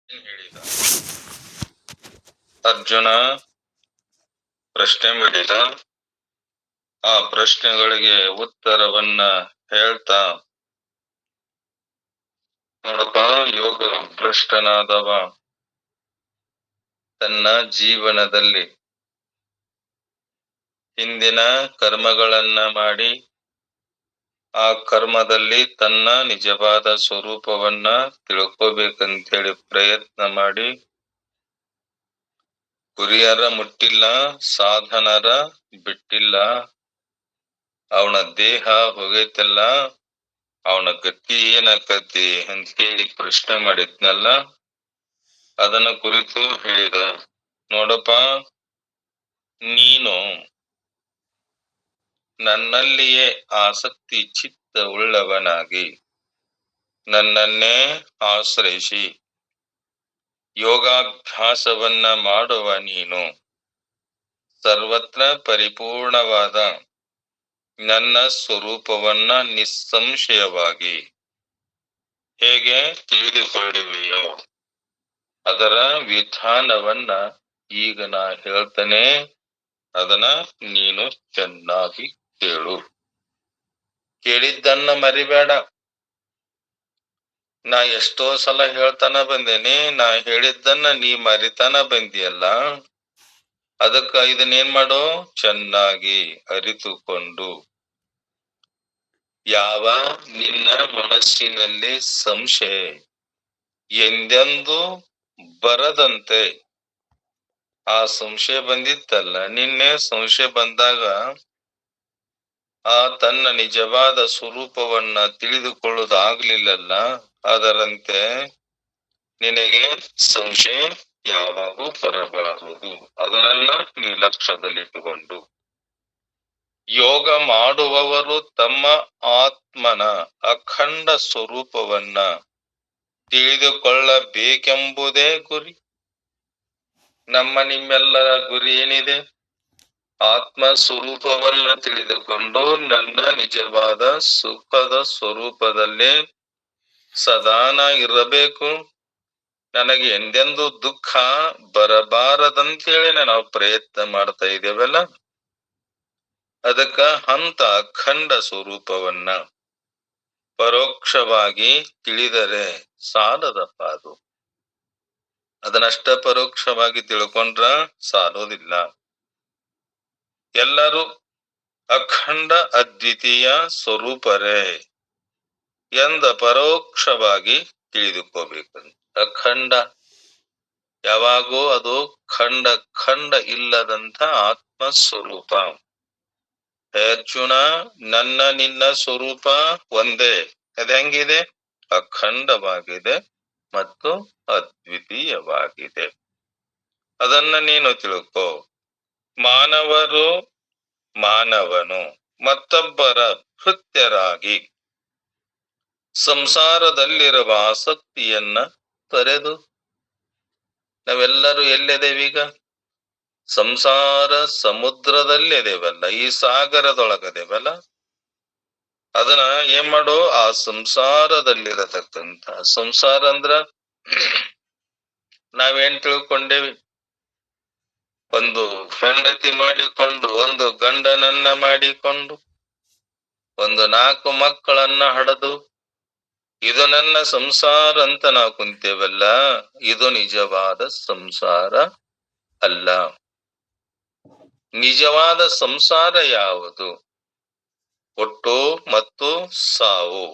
ಹೇಳಿದ. ಅರ್ಜುನ ಪ್ರಶ್ನೆ ಮಾಡಿದ. ಆ ಪ್ರಶ್ನೆಗಳಿಗೆ ಉತ್ತರವನ್ನ ಹೇಳ್ತಾ, ನೋಡಪ್ಪ, ಯೋಗ ಭ್ರಷ್ಟನಾದವ ತನ್ನ ಜೀವನದಲ್ಲಿ ಹಿಂದಿನ ಕರ್ಮಗಳನ್ನ ಮಾಡಿ ಆ ಕರ್ಮದಲ್ಲಿ ತನ್ನ ನಿಜವಾದ ಸ್ವರೂಪವನ್ನ ತಿಳ್ಕೋಬೇಕಂತೇಳಿ ಪ್ರಯತ್ನ ಮಾಡಿ ಗುರಿಯರ ಮುಟ್ಟಿಲ್ಲ, ಸಾಧನರ ಬಿಟ್ಟಿಲ್ಲ. ಅವನ ದೇಹ ಹೋಗೈತಲ್ಲ, ಅವನ ಗತಿ ಏನಾಕತಿ ಅಂತ ಹೇಳಿ ಪ್ರಶ್ನೆ ಮಾಡಿದ್ನಲ್ಲ, ಅದನ್ನ ಕುರಿತು ಹೇಳಿದ. ನೋಡಪ್ಪ, ನೀನು ನನ್ನಲ್ಲಿಯೇ ಆಸಕ್ತಿ ಚಿತ್ತ ಉಳ್ಳವನಾಗಿ ನನ್ನನ್ನೇ ಆಶ್ರಯಿಸಿ ಯೋಗಾಭ್ಯಾಸವನ್ನ ಮಾಡುವ ನೀನು ಸರ್ವತ್ರ ಪರಿಪೂರ್ಣವಾದ ನನ್ನ ಸ್ವರೂಪವನ್ನ ನಿಸ್ಸಂಶಯವಾಗಿ ಹೇಗೆ ತಿಳಿದುಕೊಳ್ಳುವೆಯೋ ಅದರ ವಿಧಾನವನ್ನ ಈಗ ನಾ ಹೇಳ್ತೇನೆ. ಅದನ್ನ ನೀನು ಚೆನ್ನಾಗಿ ಕೇಳು. ಕೇಳಿದ್ದನ್ನ ಮರಿಬೇಡ. ನಾ ಎಷ್ಟೋ ಸಲ ಹೇಳ್ತಾನ ಬಂದೇನಿ, ನಾ ಹೇಳಿದ್ದನ್ನ ನೀ ಮರಿತಾನ ಬಂದಿಯಲ್ಲ. ಅದಕ್ಕ ಇದನ್ನೇನ್ ಮಾಡು, ಚೆನ್ನಾಗಿ ಅರಿತುಕೊಂಡು ಯಾವ ನಿನ್ನ ಮನಸ್ಸಿನಲ್ಲಿ ಸಂಶಯ ಎಂದೆಂದೂ ಬರದಂತೆ. ಆ ಸಂಶಯ ಬಂದಿತ್ತಲ್ಲ, ನಿನ್ನೆ ಸಂಶಯ ಬಂದಾಗ ಆ ತನ್ನ ನಿಜವಾದ ಸ್ವರೂಪವನ್ನ ತಿಳಿದುಕೊಳ್ಳುವುದಾಗ್ಲಿಲ್ಲಲ್ಲ, ಅದರಂತೆ ನಿನಗೆ ಸಂಶಯ ಯಾವಾಗೂ ಬರಬಾರದು. ಅದನ್ನೆಲ್ಲ ನೀ ಲಕ್ಷ್ಯದಲ್ಲಿಟ್ಟುಕೊಂಡು ಯೋಗ ಮಾಡುವವರು ತಮ್ಮ ಆತ್ಮನ ಅಖಂಡ ಸ್ವರೂಪವನ್ನ ತಿಳಿದುಕೊಳ್ಳಬೇಕೆಂಬುದೇ ಗುರಿ. ನಮ್ಮ ನಿಮ್ಮೆಲ್ಲರ ಗುರಿ ಏನಿದೆ? ಆತ್ಮ ಸ್ವರೂಪವನ್ನ ತಿಳಿದುಕೊಂಡು ನನ್ನ ನಿಜವಾದ ಸುಖದ ಸ್ವರೂಪದಲ್ಲಿ ಸದಾನ ಇರಬೇಕು, ನನಗೆ ಎಂದೆಂದೂ ದುಃಖ ಬರಬಾರದಂತೇಳಿ ನಾವು ಪ್ರಯತ್ನ ಮಾಡ್ತಾ ಇದ್ದೇವಲ್ಲ. ಅದಕ್ಕ ಅಂತ ಅಖಂಡ ಸ್ವರೂಪವನ್ನ ಪರೋಕ್ಷವಾಗಿ ತಿಳಿದರೆ ಸಾಲದಪ್ಪ. ಅದನ್ನಷ್ಟ ಪರೋಕ್ಷವಾಗಿ ತಿಳ್ಕೊಂಡ್ರ ಸಾಲೋದಿಲ್ಲ. ಎಲ್ಲರೂ ಅಖಂಡ ಅದ್ವಿತೀಯ ಸ್ವರೂಪರೇ ಎಂದ ಪರೋಕ್ಷವಾಗಿ ತಿಳಿದುಕೋಬೇಕಂತ. ಅಖಂಡ ಯಾವಾಗೂ ಅದು ಖಂಡ ಖಂಡ ಇಲ್ಲದಂತ ಆತ್ಮಸ್ವರೂಪ. ಅರ್ಜುನ, ನನ್ನ ನಿನ್ನ ಸ್ವರೂಪ ಒಂದೇ. ಅದು ಹೆಂಗಿದೆ? ಅಖಂಡವಾಗಿದೆ ಮತ್ತು ಅದ್ವಿತೀಯವಾಗಿದೆ. ಅದನ್ನ ನೀನು ತಿಳ್ಕೋ. ಮಾನವನು ಮತ್ತೊಬ್ಬರ ಭೃತ್ಯರಾಗಿ ಸಂಸಾರದಲ್ಲಿರುವ ಆಸಕ್ತಿಯನ್ನ ತೊರೆದು, ನಾವೆಲ್ಲರೂ ಎಲ್ಲಿದ್ದೇವೀಗ? ಸಂಸಾರ ಸಮುದ್ರದಲ್ಲಿದೇವಲ್ಲ, ಈ ಸಾಗರದೊಳಗದೇವಲ್ಲ. ಅದನ್ನ ಏನ್ ಮಾಡು, ಆ ಸಂಸಾರದಲ್ಲಿರತಕ್ಕಂತ, ಸಂಸಾರ ಅಂದ್ರ ನಾವೇನ್ ತಿಳ್ಕೊಂಡೇವಿ? ಒಂದು ಹೆಂಡತಿ ಮಾಡಿಕೊಂಡು, ಒಂದು ಗಂಡನನ್ನ ಮಾಡಿಕೊಂಡು, ಒಂದು 4 ಮಕ್ಕಳನ್ನ ಹಡೆದು, ಇದು ನನ್ನ ಸಂಸಾರ ಅಂತ ನಾವು ಕುಂತೇವಲ್ಲ. ಇದು ನಿಜವಾದ ಸಂಸಾರ ಅಲ್ಲ. ನಿಜವಾದ ಸಂಸಾರ ಯಾವುದು? ಹುಟ್ಟು ಮತ್ತು ಸಾವು.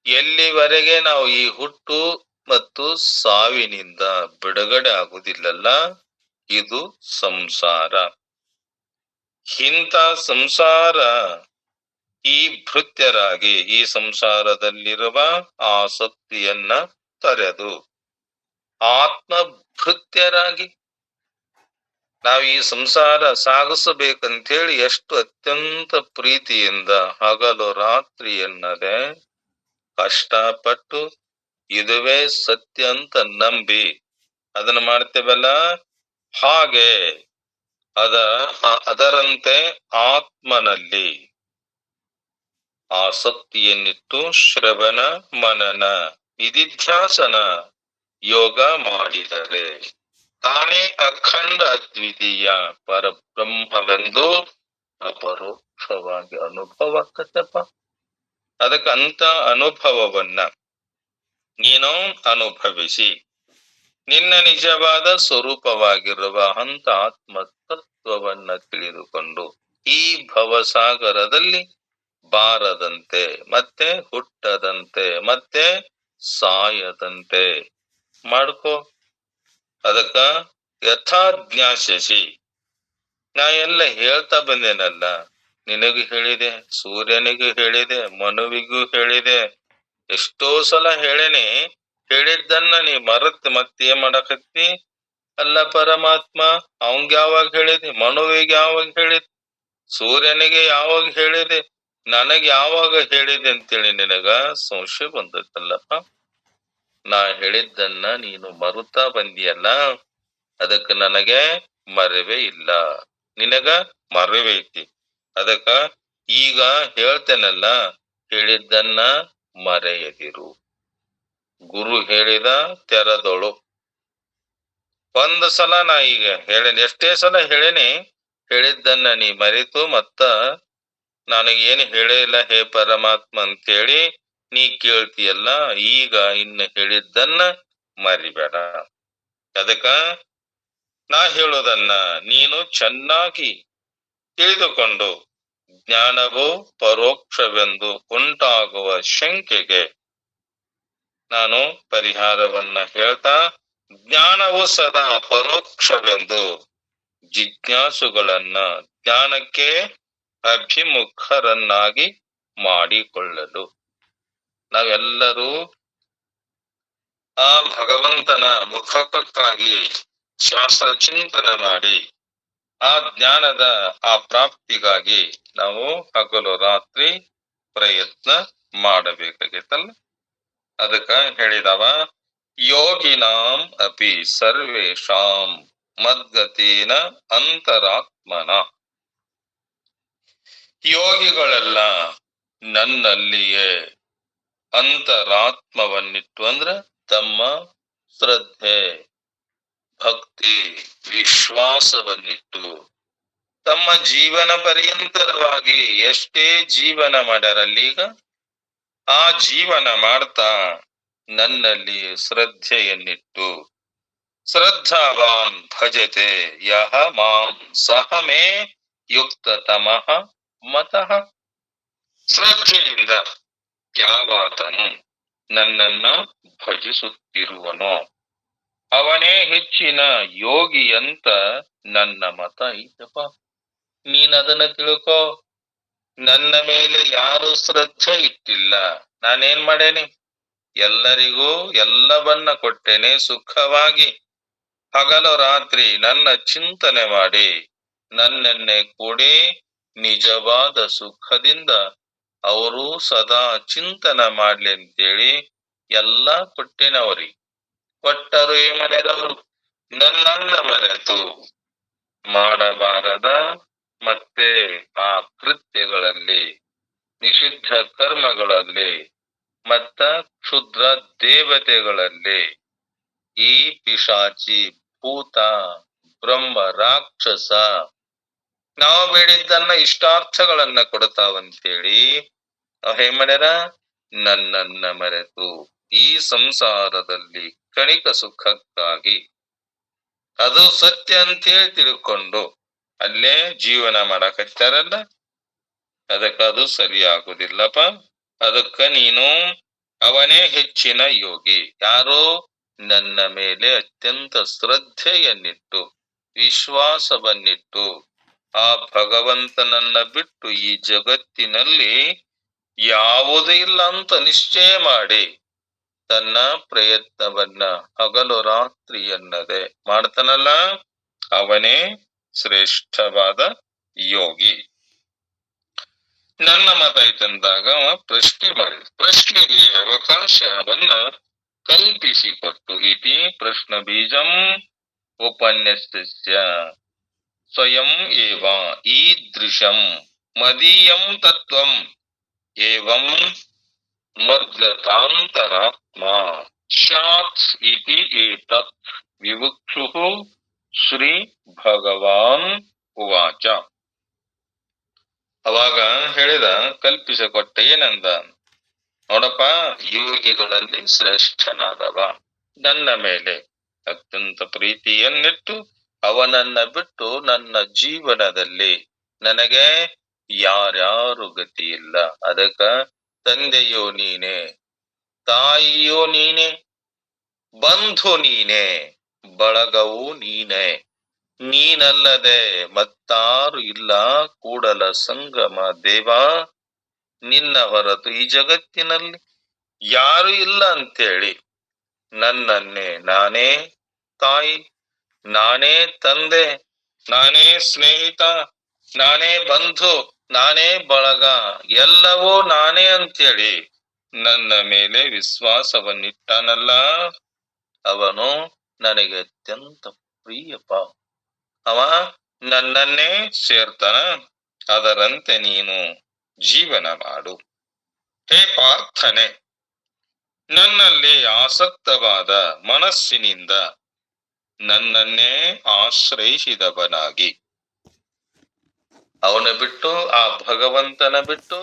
ಎಲ್ಲಿವರೆಗೆ ನಾವು ಈ ಹುಟ್ಟು ಮತ್ತು ಸಾವಿನಿಂದ ಬಿಡುಗಡೆ ಆಗುವುದಿಲ್ಲಲ್ಲ, ಇದು ಸಂಸಾರ. ಇಂಥ ಸಂಸಾರ ಈ ಭೃತ್ಯರಾಗಿ ಈ ಸಂಸಾರದಲ್ಲಿರುವ ಆಸಕ್ತಿಯನ್ನ ತೊರೆದು ಆತ್ಮ ಭೃತ್ಯರಾಗಿ ನಾವು ಈ ಸಂಸಾರ ಸಾಗಿಸಬೇಕಂತೇಳಿ ಎಷ್ಟು ಅತ್ಯಂತ ಪ್ರೀತಿಯಿಂದ ಹಗಲು ರಾತ್ರಿ ಎನ್ನದೆ ಕಷ್ಟಪಟ್ಟು ಇದುವೇ ಸತ್ಯ ಅಂತ ನಂಬಿ ಅದನ್ನ ಮಾಡ್ತೇವಲ್ಲ. ಹಾಗೆ ಅದರಂತೆ ಆತ್ಮನಲ್ಲಿ ಆಸಕ್ತಿಯನ್ನಿಟ್ಟು ಶ್ರವಣ ಮನನ ನಿಧಿಧ್ಯಾಸನ ಯೋಗ ಮಾಡಿದರೆ ತಾನೇ ಅಖಂಡ ಅದ್ವಿತೀಯ ಪರಬ್ರಹ್ಮವೆಂದು ಅಪರೋಕ್ಷವಾಗಿ ಅನುಭವ ಆಕತ್ತಪ್ಪ. ಅದಕ್ಕೆ ಅಂತ ಅನುಭವವನ್ನ ನೀನು ಅನುಭವಿಸಿ ನಿನ್ನ ನಿಜವಾದ ಸ್ವರೂಪವಾಗಿರುವ ಹಂತ ಆತ್ಮ ತತ್ವವನ್ನ ತಿಳಿದುಕೊಂಡು ಈ ಭವಸಾಗರದಲ್ಲಿ ಬಾರದಂತೆ ಮತ್ತೆ ಹುಟ್ಟದಂತೆ ಮತ್ತೆ ಸಾಯದಂತೆ ಮಾಡ್ಕೋ. ಅದಕ್ಕ ಯಥಾಜ್ಞಾಶಿ ನಾ ಎಲ್ಲ ಹೇಳ್ತಾ ಬಂದೇನಲ್ಲ, ನಿನಗೂ ಹೇಳಿದೆ, ಸೂರ್ಯನಿಗೂ ಹೇಳಿದೆ, ಮನುವಿಗೂ ಹೇಳಿದೆ, ಎಷ್ಟೋ ಸಲ ಹೇಳೇನಿ. ಹೇಳಿದ್ದನ್ನ ನೀ ಮರೆತ್ ಮತ್ತೇನ್ ಮಾಡಕತ್ತಿ? ಅಲ್ಲ ಪರಮಾತ್ಮ ಅವಂಗ ಯಾವಾಗ ಹೇಳಿದೆ, ಮನುವಿಗೆ ಯಾವಾಗ ಹೇಳಿದೆ, ಸೂರ್ಯನಿಗೆ ಯಾವಾಗ ಹೇಳಿದೆ, ನನಗೆ ಯಾವಾಗ ಹೇಳಿದೆ ಅಂತೇಳಿ ನಿನಗ ಸಂಶಯ ಬಂದತ್ತಲ್ಲಪ್ಪ. ನಾ ಹೇಳಿದ್ದನ್ನ ನೀನು ಮರುತ್ತಾ ಬಂದಿಯಲ್ಲ, ಅದಕ್ಕೆ ನನಗೆ ಮರೆವೇ ಇಲ್ಲ, ನಿನಗ ಮರೆವೈತಿ. ಅದಕ್ಕ ಈಗ ಹೇಳ್ತೇನಲ್ಲ, ಹೇಳಿದ್ದನ್ನ ಮರೆಯದಿರು. ಗುರು ಹೇಳಿದ ತೆರದೊಳು. ಒಂದ್ ಸಲ ನಾ ಈಗ ಹೇಳೇನಿ, ಎಷ್ಟೇ ಸಲ ಹೇಳೇನಿ, ಹೇಳಿದ್ದನ್ನ ನೀ ಮರೆತು ಮತ್ತ ನನಗೇನು ಹೇಳೇ ಇಲ್ಲ ಹೇ ಪರಮಾತ್ಮ ಅಂತೇಳಿ ನೀ ಕೇಳ್ತೀಯಲ್ಲ, ಈಗ ಇನ್ನು ಹೇಳಿದ್ದನ್ನ ಮರಿಬೇಡ. ಅದಕ್ಕ ನಾ ಹೇಳೋದನ್ನ ನೀನು ಚೆನ್ನಾಗಿ ತಿಳಿದುಕೊಂಡು ಜ್ಞಾನವು ಪರೋಕ್ಷವೆಂದು ಉಂಟಾಗುವ ಶಂಕೆಗೆ ನಾನು ಪರಿಹಾರವನ್ನ ಹೇಳ್ತಾ, ಜ್ಞಾನವು ಸದಾ ಪರೋಕ್ಷವೆಂದು ಜಿಜ್ಞಾಸುಗಳನ್ನ ಜ್ಞಾನಕ್ಕೆ ಅಭಿಮುಖರನ್ನಾಗಿ ಮಾಡಿಕೊಳ್ಳಲು ನಾವೆಲ್ಲರೂ ಆ ಭಗವಂತನ ಮುಖಕ್ಕಾಗಿ ಶಾಸ್ತ್ರ ಚಿಂತನೆ ಮಾಡಿ ಆ ಜ್ಞಾನದ ಆ ಪ್ರಾಪ್ತಿಗಾಗಿ ನಾವು ಹಗಲು ರಾತ್ರಿ ಪ್ರಯತ್ನ ಮಾಡಬೇಕಾಗಿತ್ತಲ್ಲ. ಅದಕ್ಕ ಹೇಳಿದವ, ಯೋಗಿನಾಂ ಅಪಿ ಸರ್ವೇಷಾಂ ಮದ್ಗತೇನ ಅಂತರಾತ್ಮನ. ಯೋಗಿಗಳೆಲ್ಲ ನನ್ನಲ್ಲಿಯೇ ಅಂತರಾತ್ಮವನ್ನಿಟ್ಟು ಅಂದ್ರ ತಮ್ಮ ಶ್ರದ್ಧೆ, ಭಕ್ತಿ, ವಿಶ್ವಾಸವನ್ನಿಟ್ಟು ತಮ್ಮ ಜೀವನ ಪರ್ಯಂತರವಾಗಿ ಎಷ್ಟೇ ಜೀವನ ಮಾಡ್ಯಾರಲ್ಲೀಗ ಆ ಜೀವನ ಮಾಡ್ತಾ ನನ್ನಲ್ಲಿ ಶ್ರದ್ಧೆಯನ್ನಿಟ್ಟು ಶ್ರದ್ಧಾವಾನ್ ಭಜತೆ ಯಹ ಮಾಂ ಸಹ ಮೇ ಯುಕ್ತತಮಃ ಮತಃ. ಶ್ರದ್ಧೆಯಿಂದ ಯಾವಾತನು ನನ್ನನ್ನ ಭಜಿಸುತ್ತಿರುವನೋ ಅವನೇ ಹೆಚ್ಚಿನ ಯೋಗಿ ಅಂತ ನನ್ನ ಮತ ಐತಪ್ಪ. ನೀನದನ್ನ ತಿಳ್ಕೋ. ನನ್ನ ಮೇಲೆ ಯಾರು ಶ್ರದ್ಧೆ ಇಟ್ಟಿಲ್ಲ, ನಾನೇನ್ ಮಾಡೇನಿ? ಎಲ್ಲರಿಗೂ ಎಲ್ಲವನ್ನ ಕೊಟ್ಟೇನೆ. ಸುಖವಾಗಿ ಹಗಲು ರಾತ್ರಿ ನನ್ನ ಚಿಂತನೆ ಮಾಡಿ ನನ್ನನ್ನೇ ಕೂಡಿ ನಿಜವಾದ ಸುಖದಿಂದ ಅವರು ಸದಾ ಚಿಂತನೆ ಮಾಡ್ಲಿ ಅಂತೇಳಿ ಎಲ್ಲ ಕೊಟ್ಟೇನವ್ರಿಗೆ. ಕೊಟ್ಟರು ಏನ್ ಮಾಡ್ಯಾರವರು? ನನ್ನನ್ನ ಮರೆತು ಮಾಡಬಾರದ ಮತ್ತೆ ಆ ಕೃತ್ಯಗಳಲ್ಲಿ, ನಿಷಿದ್ಧ ಕರ್ಮಗಳಲ್ಲಿ ಮತ್ತ ಕ್ಷುದ್ರ ದೇವತೆಗಳಲ್ಲಿ ಈ ಪಿಶಾಚಿ, ಭೂತ, ಬ್ರಹ್ಮ, ರಾಕ್ಷಸ ನಾವು ಬೇಡಿದ್ದನ್ನ ಇಷ್ಟಾರ್ಥಗಳನ್ನ ಕೊಡ್ತಾವಂತೇಳಿ ಏನ್ ಮಾಡ್ಯಾರ? ನನ್ನನ್ನ ಮರೆತು ಈ ಸಂಸಾರದಲ್ಲಿ ಕಣಿಕ ಸುಖಕ್ಕಾಗಿ ಅದು ಸತ್ಯ ಅಂತೇಳಿ ತಿಳ್ಕೊಂಡು ಅಲ್ಲೇ ಜೀವನ ಮಾಡಕತ್ತಾರಲ್ಲ, ಅದಕ್ಕ ಅದು ಸರಿಯಾಗುದಿಲ್ಲಪ್ಪ. ಅದಕ್ಕ ನೀನು ಅವನೇ ಹೆಚ್ಚಿನ ಯೋಗಿ. ಯಾರೋ ನನ್ನ ಮೇಲೆ ಅತ್ಯಂತ ಶ್ರದ್ಧೆಯನ್ನಿಟ್ಟು ವಿಶ್ವಾಸವನ್ನಿಟ್ಟು ಆ ಭಗವಂತನನ್ನ ಬಿಟ್ಟು ಈ ಜಗತ್ತಿನಲ್ಲಿ ಯಾವುದೂ ಇಲ್ಲ ಅಂತ ನಿಶ್ಚಯ ಮಾಡಿ ತನ್ನ ಪ್ರಯತ್ನವನ್ನ ಹಗಲು ರಾತ್ರಿ ಎನ್ನದೆ ಮಾಡ್ತಾನಲ್ಲ, ಅವನೇ ಶ್ರೇಷ್ಠವಾದ ಯೋಗಿ. ನನ್ನ ಮತ ಐತಂದಾಗ ಪ್ರಶ್ನೆ ಮಾಡಿದ, ಪ್ರಶ್ನೆಗೆ ಅವಕಾಶವನ್ನ ಕಲ್ಪಿಸಿಕೊಟ್ಟು ಇತಿ ಪ್ರಶ್ನ ಬೀಜಂ ಉಪನ್ಯಸ್ಯ ಸ್ವಯಂ ಏವ ಈದೃಶಂ ಮದೀಯಂ ತತ್ವಂ ಏವಂ ಮದ್ಗತಾಂತರಾತ್ಮ. ಶಾತ್ ಇತಿ ಏತತ್ ವಿವಕ್ಷುಃ ಶ್ರೀ ಭಗವಾನ್ ಉವಾಚ. ಅವಾಗ ಹೇಳಿದ, ಕಲ್ಪಿಸಿಕೊಟ್ಟ ಏನಂದ, ನೋಡಪ್ಪ, ಯೋಗಿಗಳಲ್ಲಿ ಶ್ರೇಷ್ಠನಾದವ ನನ್ನ ಮೇಲೆ ಅತ್ಯಂತ ಪ್ರೀತಿಯನ್ನಿಟ್ಟು ಅವನನ್ನ ಬಿಟ್ಟು ನನ್ನ ಜೀವನದಲ್ಲಿ ನನಗೆ ಯಾರ್ಯಾರು ಗತಿ ಇಲ್ಲ. ಅದಕ್ಕ ತಂದೆಯೋ ನೀನೆ, ತಾಯಿಯೋ ನೀನೆ, ಬಂಧು ನೀನೆ, ಬಳಗವು ನೀನೆ, ನೀನಲ್ಲದೆ ಮತ್ತಾರು ಇಲ್ಲ ಕೂಡಲ ಸಂಗಮ ದೇವ, ನಿನ್ನ ಹೊರತು ಈ ಜಗತ್ತಿನಲ್ಲಿ ಯಾರು ಇಲ್ಲ ಅಂತೇಳಿ ನನ್ನನ್ನೇ ನಾನೇ ತಾಯಿ, ನಾನೇ ತಂದೆ, ನಾನೇ ಸ್ನೇಹಿತ, ನಾನೇ ಬಂಧು, ನಾನೇ ಬಳಗ, ಎಲ್ಲವೂ ನಾನೇ ಅಂತೇಳಿ ನನ್ನ ಮೇಲೆ ವಿಶ್ವಾಸವನ್ನಿಟ್ಟನಲ್ಲ, ಅವನು ನನಗೆ ಅತ್ಯಂತ ಪ್ರಿಯಪ. ಅವ ನನ್ನನ್ನೇ ಸೇರ್ತಾನ. ಅದರಂತೆ ನೀನು ಜೀವನ ಮಾಡು. ಹೇ ಪಾರ್ಥನೆ, ನನ್ನಲ್ಲಿ ಆಸಕ್ತವಾದ ಮನಸ್ಸಿನಿಂದ ನನ್ನನ್ನೇ ಆಶ್ರಯಿಸಿದವನಾಗಿ, ಅವನ ಬಿಟ್ಟು, ಆ ಭಗವಂತನ ಬಿಟ್ಟು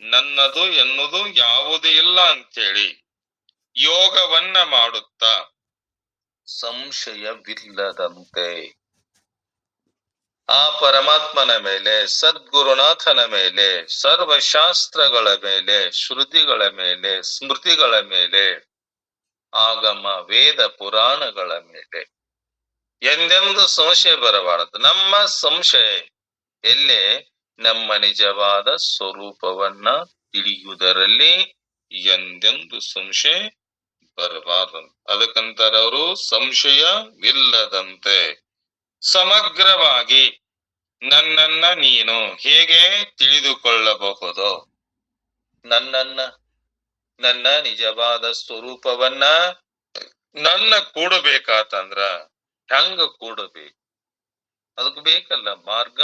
ನನ್ನದು ಎನ್ನುವುದು ಯಾವುದೂ ಇಲ್ಲ ಅಂತೇಳಿ ಯೋಗವನ್ನ ಮಾಡುತ್ತಾ ಸಂಶಯವಿಲ್ಲದಂತೆ ಆ ಪರಮಾತ್ಮನ ಮೇಲೆ, ಸದ್ಗುರುನಾಥನ ಮೇಲೆ, ಸರ್ವಶಾಸ್ತ್ರಗಳ ಮೇಲೆ, ಶ್ರುತಿಗಳ ಮೇಲೆ, ಸ್ಮೃತಿಗಳ ಮೇಲೆ, ಆಗಮ ವೇದ ಪುರಾಣಗಳ ಮೇಲೆ ಎಂದೆಂದು ಸಂಶಯ ಬರಬಾರದು. ನಮ್ಮ ಸಂಶಯ ಎಲ್ಲೇ ನಮ್ಮ ನಿಜವಾದ ಸ್ವರೂಪವನ್ನ ತಿಳಿಯುವುದರಲ್ಲಿ ಎಂದೆಂದು ಸಂಶಯ ಬರಬಾರದು. ಅದಕ್ಕಂತಾರ ಅವರು ಸಂಶಯವಿಲ್ಲದಂತೆ ಸಮಗ್ರವಾಗಿ ನನ್ನನ್ನ ನೀನು ಹೇಗೆ ತಿಳಿದುಕೊಳ್ಳಬಹುದು, ನನ್ನ ನಿಜವಾದ ಸ್ವರೂಪವನ್ನ ನನ್ನ ಕೂಡಬೇಕಾತಂದ್ರ ಹೆಂಗ ಕೂಡಬೇಕು, ಅದಕ್ಕೆ ಬೇಕಲ್ಲ ಮಾರ್ಗ.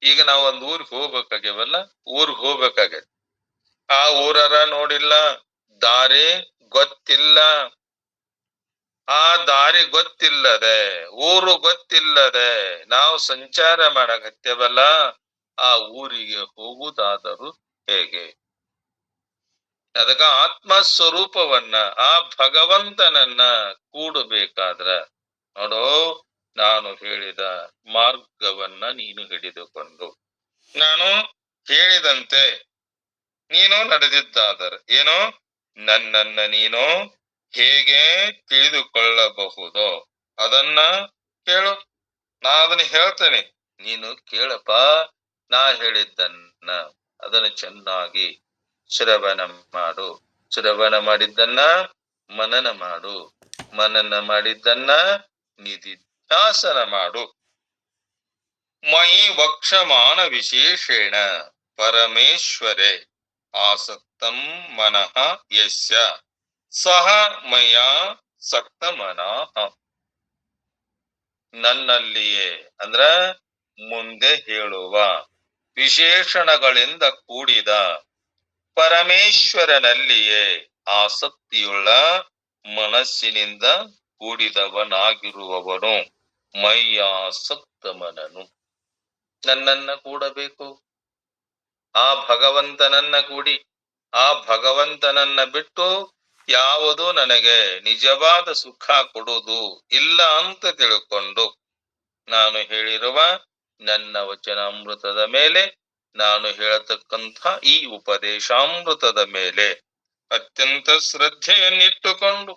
ಈಗ ನಾವ್ ಒಂದ್ ಊರಿಗೆ ಹೋಗ್ಬೇಕಾಗ್ಯವಲ್ಲ, ಊರ್ಗ್ ಹೋಗ್ಬೇಕಾಗೈತಿ, ಆ ಊರರ ನೋಡಿಲ್ಲ, ದಾರಿ ಗೊತ್ತಿಲ್ಲ, ಆ ದಾರಿ ಗೊತ್ತಿಲ್ಲದೆ, ಊರು ಗೊತ್ತಿಲ್ಲದೆ ನಾವು ಸಂಚಾರ ಮಾಡಕತ್ತೇವಲ್ಲ, ಆ ಊರಿಗೆ ಹೋಗುವುದಾದರೂ ಹೇಗೆ? ಅದಕ್ಕ ಆತ್ಮ ಸ್ವರೂಪವನ್ನ, ಆ ಭಗವಂತನನ್ನ ಕೂಡಬೇಕಾದ್ರ ನೋಡು, ನಾನು ಹೇಳಿದ ಮಾರ್ಗವನ್ನ ನೀನು ಹಿಡಿದುಕೊಂಡು, ನಾನು ಹೇಳಿದಂತೆ ನೀನು ನಡೆದಿದ್ದಾದರೆ ಏನೋ ನನ್ನನ್ನ ನೀನು ಹೇಗೆ ತಿಳಿದುಕೊಳ್ಳಬಹುದು ಅದನ್ನ ಕೇಳು. ನಾ ಅದನ್ನ ಹೇಳ್ತೇನೆ, ನೀನು ಕೇಳಪ್ಪ. ನಾ ಹೇಳಿದ್ದನ್ನ ಅದನ್ನು ಚೆನ್ನಾಗಿ ಶ್ರವಣ ಮಾಡು, ಶ್ರವಣ ಮಾಡಿದ್ದನ್ನ ಮನನ ಮಾಡು, ಮನನ ಮಾಡಿದ್ದನ್ನ ನಿಧಿಧ್ಯಾಸನ ಮಾಡು. ಮಯಿ ವಕ್ಷಮಾನ ವಿಶೇಷೇಣ ಪರಮೇಶ್ವರೇ ಆಸಕ್ತಂ ಮನಃ ಯಸ್ಯ ಸಹ ಮಯಾ ಸಕ್ತ ಮನಃ. ನನ್ನಲ್ಲಿಯೇ ಅಂದ್ರ ಮುಂದೆ ಹೇಳುವ ವಿಶೇಷಣಗಳಿಂದ ಕೂಡಿದ ಪರಮೇಶ್ವರನಲ್ಲಿಯೇ ಆಸಕ್ತಿಯುಳ್ಳ ಮನಸ್ಸಿನಿಂದ ಕೂಡಿದವನಾಗಿರುವವನು ಮಯ್ಯಾಸಕ್ತ ಮನನು. ನನ್ನನ್ನ ಕೂಡಬೇಕು, ಆ ಭಗವಂತನನ್ನ ಕೂಡಿ, ಆ ಭಗವಂತನನ್ನ ಬಿಟ್ಟು ಯಾವುದು ನನಗೆ ನಿಜವಾದ ಸುಖ ಕೊಡುವುದು ಇಲ್ಲ ಅಂತ ತಿಳ್ಕೊಂಡು, ನಾನು ಹೇಳಿರುವ ನನ್ನ ವಚನಾಮೃತದ ಮೇಲೆ, ನಾನು ಹೇಳತಕ್ಕಂಥ ಈ ಉಪದೇಶಾಮೃತದ ಮೇಲೆ ಅತ್ಯಂತ ಶ್ರದ್ಧೆಯನ್ನಿಟ್ಟುಕೊಂಡು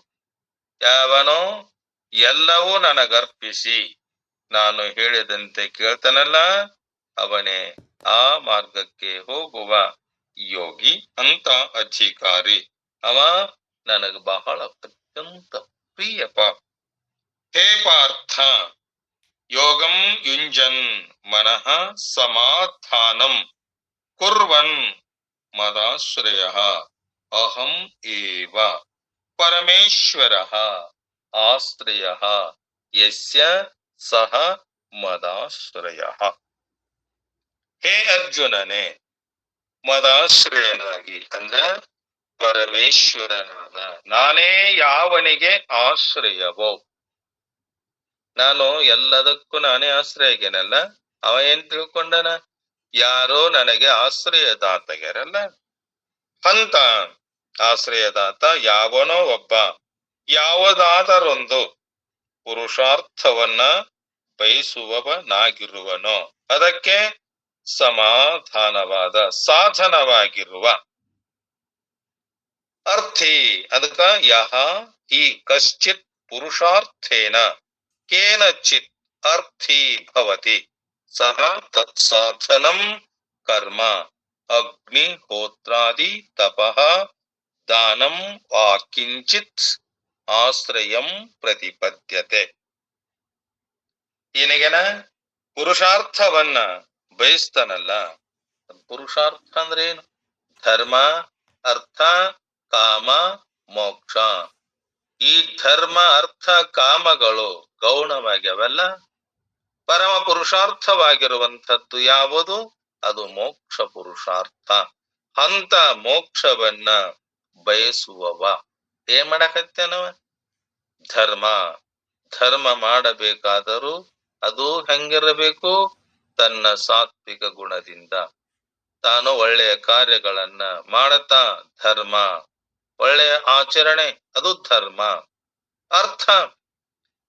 ಯಾವನೋ ಎಲ್ಲವೂ ನನಗರ್ಪಿಸಿ ನಾನು ಹೇಳಿದಂತೆ ಕೇಳ್ತಾನಲ್ಲ, ಅವನೇ ಆ ಮಾರ್ಗಕ್ಕೆ ಹೋಗುವ ಯೋಗಿ ಅಂತ ಅಧಿಕಾರಿ. ಅವ ನನಗ ಬಹಳ ಅತ್ಯಂತ ಪ್ರಿಯಪ. ಹೇ ಪಾರ್ಥ, ಯೋಗಂ ಯುಂಜನ್ ಮನಃ ಸಮಾಧಾನಂ ಕುರ್ವನ್ ಮದಾಶ್ರಯಃ ಅಹಂ ಏವ ಪರಮೇಶ್ವರಃ ಆಶ್ರಯಃ ಯಸ್ಯ ಸಹ ಮದಾಶ್ರಯಃ. ಹೇ ಅರ್ಜುನನೇ, ಮದಾಶ್ರಯನಾಗಿ ಅಂದ್ರ ಪರಮೇಶ್ವರನಾದ ನಾನೇ ಯಾವನಿಗೆ ಆಶ್ರಯವೋ. ನಾನು ಎಲ್ಲದಕ್ಕೂ ನಾನೇ ಆಶ್ರಯ ಆಗ್ಯಾನಲ್ಲ. ಅವ ಏನ್ ತಿಳ್ಕೊಂಡನ? ಯಾರೋ ನನಗೆ ಆಶ್ರಯದಾತಗ್ಯಾರಲ್ಲ ಅಂತ. ಆಶ್ರಯದಾತ ಯಾವನೋ ಒಬ್ಬ ಯಾವುದಾದರೊಂದು ಪುರುಷಾರ್ಥವನ್ನ ಬಯಸುವವನಾಗಿರುವನೋ ಅದಕ್ಕೆ ಸಮಾಧಾನವಾದ ಸಾಧನವಾಗಿರುವ ಅರ್ಥಿ. ಅದಕ್ಕ ಯಹ ಈ ಕಶ್ಚಿತ್ ಪುರುಷಾರ್ಥೇನ ಕೇನಚಿತ್ ಅರ್ಥಿ ಭವತಿ ಸಹ ತತ್ಸಾಧನಂ ಕರ್ಮ ಅಗ್ನಿಹೋತ್ರಾದಿ ತಪಃ ದಾನಂ ವಾ ಕಿಂಚಿತ್ ಆಶ್ರಯಂ ಪ್ರತಿಪದ್ಯತೆ. ಏನಿಗೆನ ಪುರುಷಾರ್ಥವನ್ನ ಬಯಸ್ತಾನಲ್ಲ. ಪುರುಷಾರ್ಥ ಅಂದ್ರೆ ಏನು? ಧರ್ಮ, ಅರ್ಥ, ಕಾಮ, ಮೋಕ್ಷ. ಈ ಧರ್ಮ, ಅರ್ಥ, ಕಾಮಗಳು ಗೌಣವಾಗ್ಯವಲ್ಲ. ಪರಮ ಪುರುಷಾರ್ಥವಾಗಿರುವಂಥದ್ದು ಯಾವುದು? ಅದು ಮೋಕ್ಷ ಪುರುಷಾರ್ಥ. ಅಂತ ಮೋಕ್ಷವನ್ನ ಬಯಸುವವ ಏನ್ ಮಾಡಕತ್ತೇನವ? ಧರ್ಮ. ಧರ್ಮ ಮಾಡಬೇಕಾದರೂ ಅದು ಹೆಂಗಿರಬೇಕು? ತನ್ನ ಸಾತ್ವಿಕ ಗುಣದಿಂದ ತಾನು ಒಳ್ಳೆಯ ಕಾರ್ಯಗಳನ್ನ ಮಾಡತಾ ಧರ್ಮ. ಒಳ್ಳೆಯ ಆಚರಣೆ ಅದು ಧರ್ಮ. ಅರ್ಥ,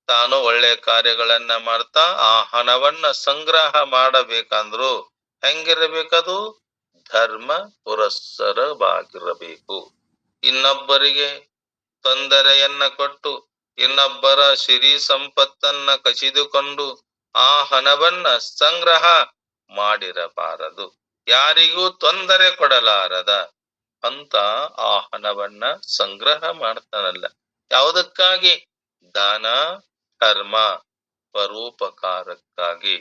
ತಾನು ಒಳ್ಳೆಯ ಕಾರ್ಯಗಳನ್ನ ಮಾಡ್ತಾ ಆ ಹಣವನ್ನ ಸಂಗ್ರಹ ಮಾಡಬೇಕಂದ್ರು ಹೆಂಗಿರಬೇಕದು? ಧರ್ಮ ಪುರಸ್ಸರವಾಗಿರಬೇಕು. ಇನ್ನೊಬ್ಬರಿಗೆ ತೊಂದರೆಯನ್ನ ಕೊಟ್ಟು ಇನ್ನೊಬ್ಬರ ಸಿರಿ ಸಂಪತ್ತನ್ನ ಕಸಿದುಕೊಂಡು ಆ ಹಣವನ್ನ ಸಂಗ್ರಹ ಮಾಡಿರಬಾರದು. ಯಾರಿಗೂ ತೊಂದರೆ ಕೊಡಲಾರದ ಅಂತ ಆ ಹಣವನ್ನ ಸಂಗ್ರಹ ಮಾಡ್ತಾನಲ್ಲ. ಯಾವುದಕ್ಕಾಗಿ? ದಾನ, ಧರ್ಮ, ಪರೋಪಕಾರಕ್ಕಾಗಿ.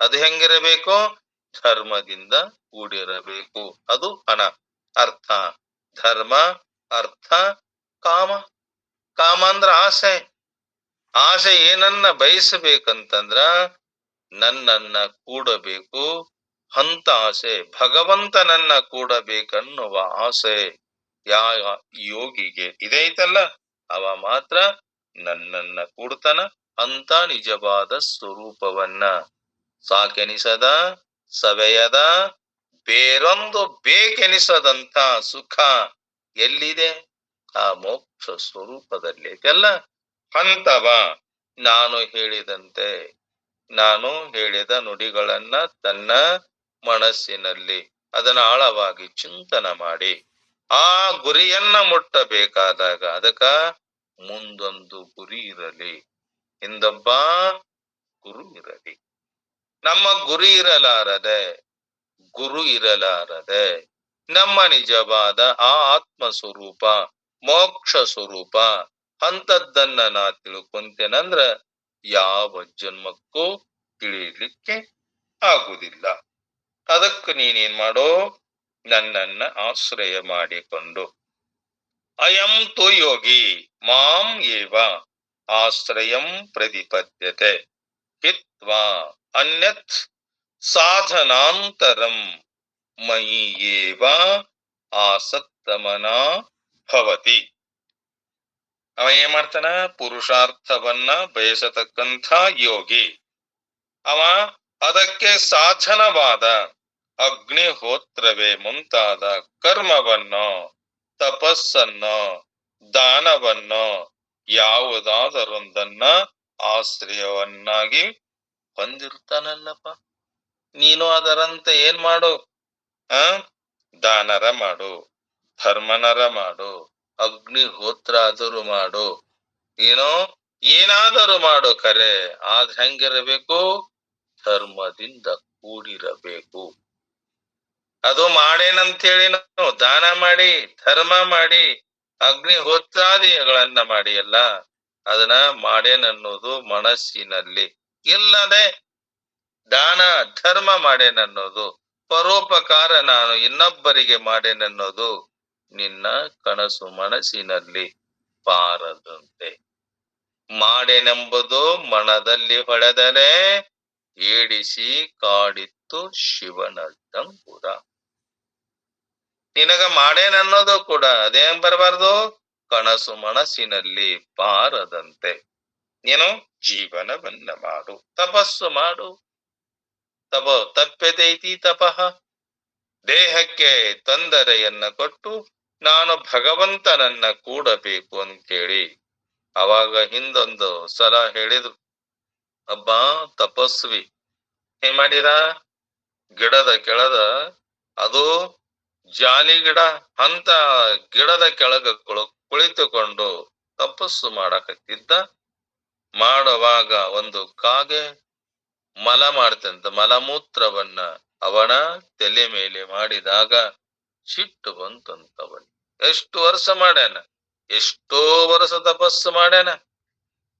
ಅದು ಹೆಂಗಿರಬೇಕು? ಧರ್ಮದಿಂದ ಕೂಡಿರಬೇಕು. ಅದು ಹಣ. ಅರ್ಥ, ಧರ್ಮ, ಅರ್ಥ, ಕಾಮ. ಕಾಮ ಅಂದ್ರ ಆಸೆ. ಆಸೆ ಏನನ್ನ ಬಯಸಬೇಕಂತಂದ್ರ ನನ್ನನ್ನ ಕೂಡಬೇಕು ಅಂತ ಆಸೆ. ಭಗವಂತನನ್ನ ಕೂಡಬೇಕನ್ನುವ ಆಸೆ ಯಾ ಯೋಗಿಗೆ ಇದೈತಲ್ಲ ಅವ ಮಾತ್ರ ನನ್ನನ್ನ ಕೂಡ್ತಾನ ಅಂತ ನಿಜವಾದ ಸ್ವರೂಪವನ್ನ ಸಾಕೆನಿಸದ, ಸವೆಯದ, ಬೇರೊಂದು ಬೇಕೆನಿಸದಂತ ಸುಖ ಎಲ್ಲಿದೆ? ಆ ಮೋಕ್ಷ ಸ್ವರೂಪದಲ್ಲಿ ಎಲ್ಲ. ಹಂತವ ನಾನು ಹೇಳಿದಂತೆ, ನಾನು ಹೇಳಿದ ನುಡಿಗಳನ್ನ ತನ್ನ ಮನಸ್ಸಿನಲ್ಲಿ ಅದನ್ನ ಆಳವಾಗಿ ಚಿಂತನ ಮಾಡಿ ಆ ಗುರಿಯನ್ನ ಮುಟ್ಟಬೇಕಾದಾಗ ಅದಕ್ಕ ಮುಂದೊಂದು ಗುರಿ ಇರಲಿ, ಹಿಂದೊಬ್ಬ ಗುರು ಇರಲಿ. ನಮ್ಮ ಗುರಿ ಇರಲಾರದೆ, ಗುರು ಇರಲಾರದೆ ನಮ್ಮ ನಿಜವಾದ ಆ ಆತ್ಮ ಸ್ವರೂಪ ಮೋಕ್ಷ ಸ್ವರೂಪ ಅಂತದ್ದನ್ನ ನಾ ತಿಳ್ಕೊಂತೇನಂದ್ರ ಯಾವ ಜನ್ಮಕ್ಕೂ ತಿಳಿಯಲಿಕ್ಕೆ ಆಗುದಿಲ್ಲ. ಅದಕ್ಕೆ ನೀನೇನ್ ಮಾಡೋ? ನನ್ನನ್ನ ಆಶ್ರಯ ಮಾಡಿಕೊಂಡು ಅಯಂ ತು ಯೋಗಿ ಮಾಂ ಏವ ಆಶ್ರಯಂ ಪ್ರತಿಪದ್ಯತೆ ಹಿತ್ವಾ ಅನ್ಯತ್ ಸಾಧನಾಂತರಂ ಮಯಿ ಏವ ಆಸಕ್ತಮನ ಭವತಿ. ಅವ ಏನ್ ಮಾಡ್ತಾನ? ಪುರುಷಾರ್ಥವನ್ನ ಬಯಸತಕ್ಕಂಥ ಯೋಗಿ ಅವ ಅದಕ್ಕೆ ಸಾಧನವಾದ ಅಗ್ನಿಹೋತ್ರವೇ ಮುಂತಾದ ಕರ್ಮವನ್ನೋ ತಪಸ್ಸನ್ನೋ ದಾನವನ್ನೋ ಯಾವುದಾದರೊಂದನ್ನ ಆಶ್ರಯವನ್ನಾಗಿ ಹೊಂದಿರ್ತಾನಲ್ಲಪ್ಪ. ನೀನು ಅದರಂತೆ ಏನ್ ಮಾಡು? ಆ ದಾನರ ಮಾಡು, ಧರ್ಮನರ ಮಾಡು, ಅಗ್ನಿಹೋತ್ರ ಆದರೂ ಮಾಡು, ಏನೋ ಏನಾದರೂ ಮಾಡು. ಕರೆ ಆದ್ ಹೆಂಗಿರಬೇಕು? ಧರ್ಮದಿಂದ ಕೂಡಿರಬೇಕು. ಅದು ಮಾಡೇನಂತೇಳಿ ನಾವು ದಾನ ಮಾಡಿ, ಧರ್ಮ ಮಾಡಿ, ಅಗ್ನಿಹೋತ್ರಾದಿಗಳನ್ನ ಮಾಡಿ ಅಲ್ಲ, ಅದನ್ನ ಮಾಡೇನನ್ನೋದು ಮನಸ್ಸಿನಲ್ಲಿ ಇಲ್ಲದೆ, ದಾನ ಧರ್ಮ ಮಾಡೇನನ್ನೋದು, ಪರೋಪಕಾರ ನಾನು ಇನ್ನೊಬ್ಬರಿಗೆ ಮಾಡೇನನ್ನೋದು ನಿನ್ನ ಕನಸು ಮನಸ್ಸಿನಲ್ಲಿ ಬಾರದಂತೆ. ಮಾಡೇನೆಂಬುದು ಮನದಲ್ಲಿ ಹೊಳೆದರೆ ಏಡಿಸಿ ಕಾಡಿತ್ತು ಶಿವನದಂಗುರ. ನಿನಗ ಮಾಡೇನನ್ನೋದು ಕೂಡ ಅದೇನ್ ಬರಬಾರ್ದು, ಕನಸು ಮನಸ್ಸಿನಲ್ಲಿ ಬಾರದಂತೆ. ಏನು, ಜೀವನವನ್ನ ಮಾಡು, ತಪಸ್ಸು ಮಾಡು. ತಪೋ ತಪ್ಯತೈತಿ ತಪಃ. ದೇಹಕ್ಕೆ ತೊಂದರೆಯನ್ನ ಕೊಟ್ಟು ನಾನು ಭಗವಂತನನ್ನ ಕೂಡಬೇಕು ಅಂತೇಳಿ ಅವಾಗ ಹಿಂದೊಂದು ಸಲ ಹೇಳಿದ್ರು. ಒಬ್ಬ ತಪಸ್ವಿ ಏನ್ ಮಾಡಿದ, ಗಿಡದ ಕೆಳದ, ಅದು ಜಾಲಿ ಗಿಡ ಅಂತ ಗಿಡದ ಕೆಳಗ ಕುಳಿತುಕೊಂಡು ತಪಸ್ಸು ಮಾಡಕತ್ತಿದ್ದ. ಮಾಡುವಾಗ ಒಂದು ಕಾಗೆ ಮಲ ಮಾಡ್ತಂತ ಮಲಮೂತ್ರವನ್ನ ಅವನ ತಲೆ ಮೇಲೆ ಮಾಡಿದಾಗ ಸಿಟ್ಟು ಬಂತಂತವನ್. ಎಷ್ಟು ವರ್ಷ ಮಾಡ್ಯಾನ, ಎಷ್ಟೋ ವರ್ಷ ತಪಸ್ಸು ಮಾಡ್ಯಾನ.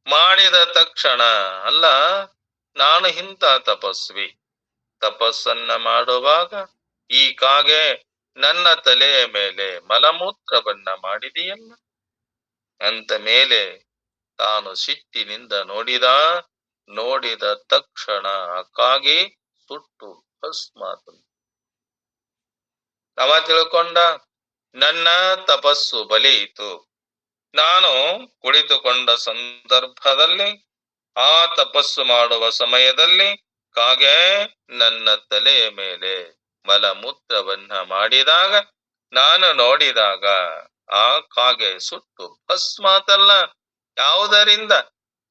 ಮಾಡಿದ ತಕ್ಷಣ, ಅಲ್ಲ ನಾನು ಇಂಥ ತಪಸ್ವಿ, ತಪಸ್ಸನ್ನ ಮಾಡುವಾಗ ಈ ಕಾಗೆ ನನ್ನ ತಲೆಯ ಮೇಲೆ ಮಲಮೂತ್ರವನ್ನ ಮಾಡಿದೆಯಲ್ಲ ಅಂತ ಮೇಲೆ ತಾನು ಸಿಟ್ಟಿನಿಂದ ನೋಡಿದ ತಕ್ಷಣ ಆ ಕಾಗೆ ಸುಟ್ಟು ಭಸ್ಮಾತು. ಅವ ತಿಳ್ಕೊಂಡ, ನನ್ನ ತಪಸ್ಸು ಬಲಿಯಿತು. ನಾನು ಕುಳಿತುಕೊಂಡ ಸಂದರ್ಭದಲ್ಲಿ, ಆ ತಪಸ್ಸು ಮಾಡುವ ಸಮಯದಲ್ಲಿ ಕಾಗೆ ನನ್ನ ತಲೆಯ ಮೇಲೆ ಮಲಮೂತ್ರವನ್ನ ಮಾಡಿದಾಗ ನಾನು ನೋಡಿದಾಗ ಆ ಕಾಗೆ ಸುಟ್ಟು ಭಸ್ಮಾತಲ್ಲ. ಯಾವುದರಿಂದ?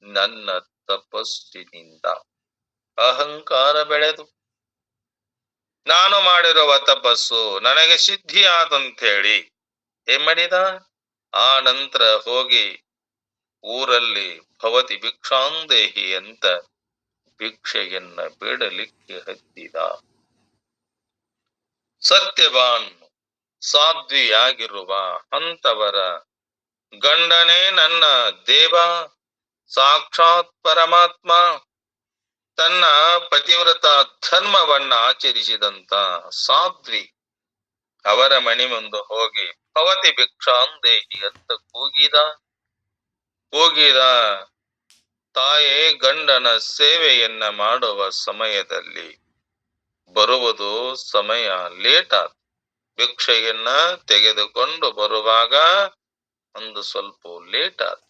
ನನ್ನ ತಪಸ್ಸಿನಿಂದ. ಅಹಂಕಾರ ಬೆಳೆದು ನಾನು ಮಾಡಿರುವ ತಪಸ್ಸು ನನಗೆ ಸಿದ್ಧಿ ಆದಂತೇಳಿ ಏನ್ ಮಾಡಿದ, ಆ ನಂತರ ಹೋಗಿ ಊರಲ್ಲಿ ಭವತಿ ಭಿಕ್ಷಾಂದೇಹಿ ಅಂತ ಭಿಕ್ಷೆಯನ್ನ ಬೇಡಲಿಕ್ಕೆ ಹತ್ತಿದ. ಸತ್ಯವಾನ್ ಸಾಧ್ವಿಯಾಗಿರುವ ಅಂತವರ ಗಂಡನೇ ನನ್ನ ದೇವ, ಸಾಕ್ಷಾತ್ ಪರಮಾತ್ಮ, ತನ್ನ ಪತಿವ್ರತ ಧರ್ಮವನ್ನ ಆಚರಿಸಿದಂತ ಸಾಧ್ವಿ ಅವರ ಮಣಿ ಮುಂದೆ ಹೋಗಿ ಭವತಿ ಭಿಕ್ಷಾಂದೇಹಿ ಅಂತ ಕೂಗಿದ. ತಾಯೇ ಗಂಡನ ಸೇವೆಯನ್ನ ಮಾಡುವ ಸಮಯದಲ್ಲಿ ಬರುವುದು ಸಮಯ ಲೇಟ್ ಆದ. ಭಿಕ್ಷೆಯನ್ನ ತೆಗೆದುಕೊಂಡು ಬರುವಾಗ ಒಂದು ಸ್ವಲ್ಪ ಲೇಟ್ ಆದ.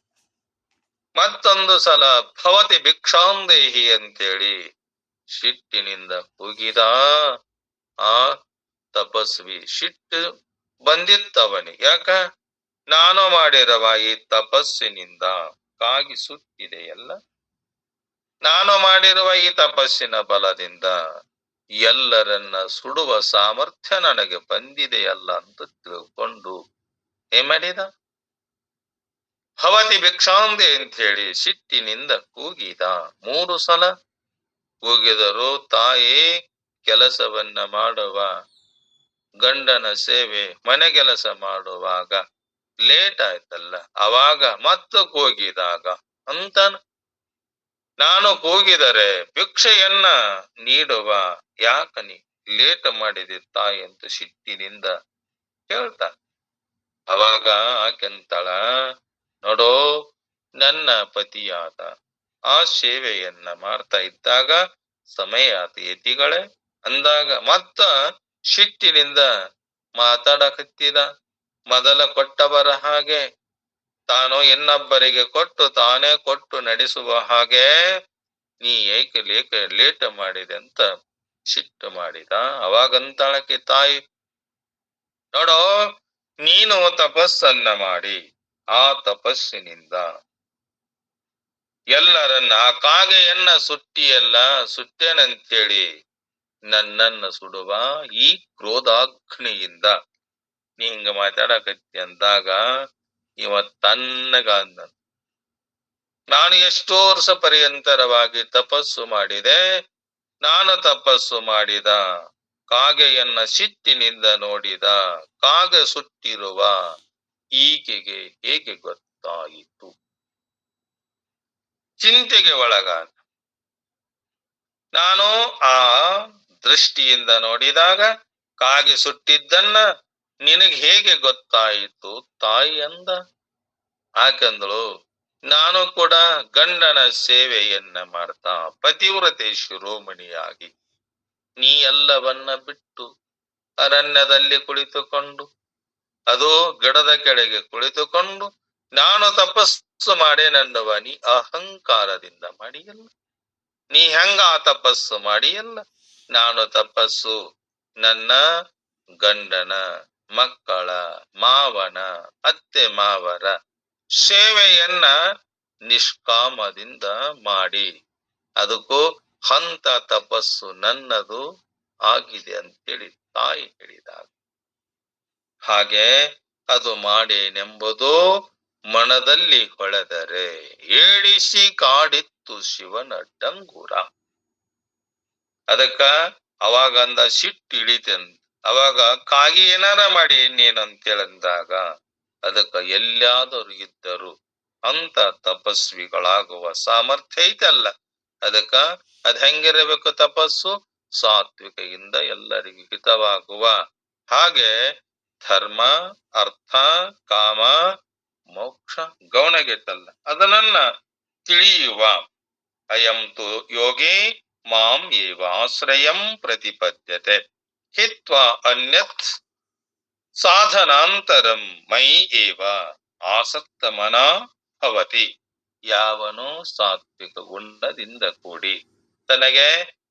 ಮತ್ತೊಂದು ಸಲ ಭವತಿ ಭಿಕ್ಷಾಂದೇಹಿ ಅಂತೇಳಿ ಸಿಟ್ಟಿನಿಂದ ಕೂಗಿದ. ಆ ತಪಸ್ವಿ ಸಿಟ್ಟು ಬಂದಿತ್ತವನಿಗೆ. ಯಾಕ? ನಾನು ಮಾಡಿರುವ ಈ ತಪಸ್ಸಿನಿಂದ ಕಾಗಿ ಸುಟ್ಟಿದೆಯಲ್ಲ, ನಾನು ಮಾಡಿರುವ ಈ ತಪಸ್ಸಿನ ಬಲದಿಂದ ಎಲ್ಲರನ್ನ ಸುಡುವ ಸಾಮರ್ಥ್ಯ ನನಗೆ ಬಂದಿದೆಯಲ್ಲ ಅಂತ ತಿಳ್ಕೊಂಡು ಏನ್ ಮಾಡಿದ, ಭವತಿ ಭಿಕ್ಷಾಂದೆ ಅಂತ ಹೇಳಿ ಸಿಟ್ಟಿನಿಂದ ಕೂಗಿದ. 3 ಸಲ ಕೂಗಿದರು. ತಾಯಿ ಕೆಲಸವನ್ನ ಮಾಡುವ, ಗಂಡನ ಸೇವೆ ಮನೆಗೆಲಸ ಮಾಡುವಾಗ ಲೇಟ್ ಆಯ್ತಲ್ಲ, ಅವಾಗ ಮತ್ತು ಕೂಗಿದಾಗ ಅಂತ ನಾನು ಕೂಗಿದರೆ ಭಿಕ್ಷೆಯನ್ನ ನೀಡುವ, ಯಾಕ ನೀ ಲೇಟ್ ಮಾಡಿದೆ ತಾಯಿ ಅಂತ ಸಿಟ್ಟಿನಿಂದ ಹೇಳ್ತಾ. ಅವಾಗ ಆಕೆಂತಳ, ನೋಡೋ ನನ್ನ ಪತಿಯಾದ ಆ ಸೇವೆಯನ್ನ ಮಾಡ್ತಾ ಇದ್ದಾಗ ಸಮಯ ಯತಿಗಳೇ ಅಂದಾಗ ಮತ್ತ ಸಿಟ್ಟಿನಿಂದ ಮಾತಾಡಕತ್ತಿದ. ಮೊದಲ ಕೊಟ್ಟವರ ಹಾಗೆ ತಾನು ಇನ್ನೊಬ್ಬರಿಗೆ ಕೊಟ್ಟು ತಾನೇ ಕೊಟ್ಟು ನಡೆಸುವ ಹಾಗೆ ನೀ ಏಕೆ ಲೇಟ್ ಮಾಡಿದೆ ಅಂತ ಸಿಟ್ಟು ಮಾಡಿದ. ಅವಾಗಂತಾಳಕ್ಕೆ ತಾಯಿ, ನೋಡೋ ನೀನು ತಪಸ್ಸನ್ನ ಮಾಡಿ ಆ ತಪಸ್ಸಿನಿಂದ ಎಲ್ಲರನ್ನ, ಆ ಕಾಗೆಯನ್ನ ಸುಟ್ಟೇನಂತೇಳಿ ನನ್ನನ್ನ ಸುಡುವ ಈ ಕ್ರೋಧಾಗ್ನಿಯಿಂದ ನೀ ಹಿಂಗ ಮಾತಾಡಕತ್ತಿ ಅಂದಾಗ ಇವ ತನ್ನಗ ಅಂದ, ನಾನು ಎಷ್ಟೋ ವರ್ಷ ಪರ್ಯಂತರವಾಗಿ ತಪಸ್ಸು ಮಾಡಿದೆ. ನಾನು ತಪಸ್ಸು ಮಾಡಿದ ಕಾಗೆಯನ್ನ ಸಿಟ್ಟಿನಿಂದ ನೋಡಿದ ಕಾಗೆ ಸುಟ್ಟಿರುವ ಈಕೆಗೆ ಹೇಗೆ ಗೊತ್ತಾಯಿತು? ಚಿಂತೆಗೆ ಒಳಗಾದ. ನಾನು ಆ ದೃಷ್ಟಿಯಿಂದ ನೋಡಿದಾಗ ಕಾಗೆ ಸುಟ್ಟಿದ್ದನ್ನ ನಿನಗೆ ಹೇಗೆ ಗೊತ್ತಾಯಿತು ತಾಯಿ ಅಂದ. ಆಕಂದಳು, ನಾನು ಕೂಡ ಗಂಡನ ಸೇವೆಯನ್ನ ಮಾಡ್ತಾ ಪತಿವ್ರತೆ ಶಿರೋಮಣಿಯಾಗಿ ನೀ ಎಲ್ಲವನ್ನ ಬಿಟ್ಟು ಅರಣ್ಯದಲ್ಲಿ ಕುಳಿತುಕೊಂಡು, ಅದು ಗಿಡದ ಕೆಳಗೆ ಕುಳಿತುಕೊಂಡು ನಾನು ತಪಸ್ಸು ಮಾಡೇನೆನ್ನುವ ನೀ ಅಹಂಕಾರದಿಂದ ಮಾಡಿಯಲ್ಲ. ನೀ ಹೆಂಗ ಆ ತಪಸ್ಸು ಮಾಡಿಯಲ್ಲ. ನಾನು ತಪಸ್ಸು ನನ್ನ ಗಂಡನ, ಮಕ್ಕಳ, ಮಾವನ, ಅತ್ತೆ ಮಾವರ ಸೇವೆಯನ್ನ ನಿಷ್ಕಾಮದಿಂದ ಮಾಡಿ, ಅದಕ್ಕೂ ಹಂತ ತಪಸ್ಸು ನನ್ನದು ಆಗಿದೆ ಅಂತೇಳಿ ತಾಯಿ ಹೇಳಿದಾಗ, ಹಾಗೆ ಅದು ಮಾಡೇನೆಂಬುದು ಮನದಲ್ಲಿ ಹೊಳೆದರೆ ಏಳಿಸಿ ಕಾಡಿತ್ತು ಶಿವನ ಡಂಗುರ. ಅದಕ್ಕ ಅವಾಗ ಅಂದ ಸಿಟ್ಟು ಇಳಿತಂತ. ಅವಾಗ ಕಾಗಿ ಏನಾರ ಮಾಡಿ ನೀನಂತೇಳಂದಾಗ ಅದಕ್ಕ ಎಲ್ಲಾದರೂ ಇದ್ದರು ಅಂತ ತಪಸ್ವಿಗಳಾಗುವ ಸಾಮರ್ಥ್ಯ ಐತಲ್ಲ. ಅದಕ್ಕ ಅದ್ ಹೆಂಗಿರಬೇಕು ತಪಸ್ಸು? ಸಾತ್ವಿಕೆಯಿಂದ ಎಲ್ಲರಿಗೂ ಹಿತವಾಗುವ ಹಾಗೆ ಧರ್ಮ, ಅರ್ಥ, ಕಾಮ, ಮೋಕ್ಷ ಗೌಣಗೆಟ್ಟಲ್ಲ ಅದನ್ನ ತಿಳಿಯುವ. ಅಯಂತು ಯೋಗಿ ಮಾಂ ಏವ ಆಶ್ರಯಂ ಪ್ರತಿಪದ್ಯತೆ ಹಿತ್ವಾ ಅನ್ಯತ್ ಸಾಧನಾಂತರಂ ಮಯಿ ಏವ ಆಸಕ್ತ ಮನ ಭವತಿ. ಯಾವನು ಸಾತ್ವಿಕ ಗುಣದಿಂದ ಕೂಡಿ ತನಗೆ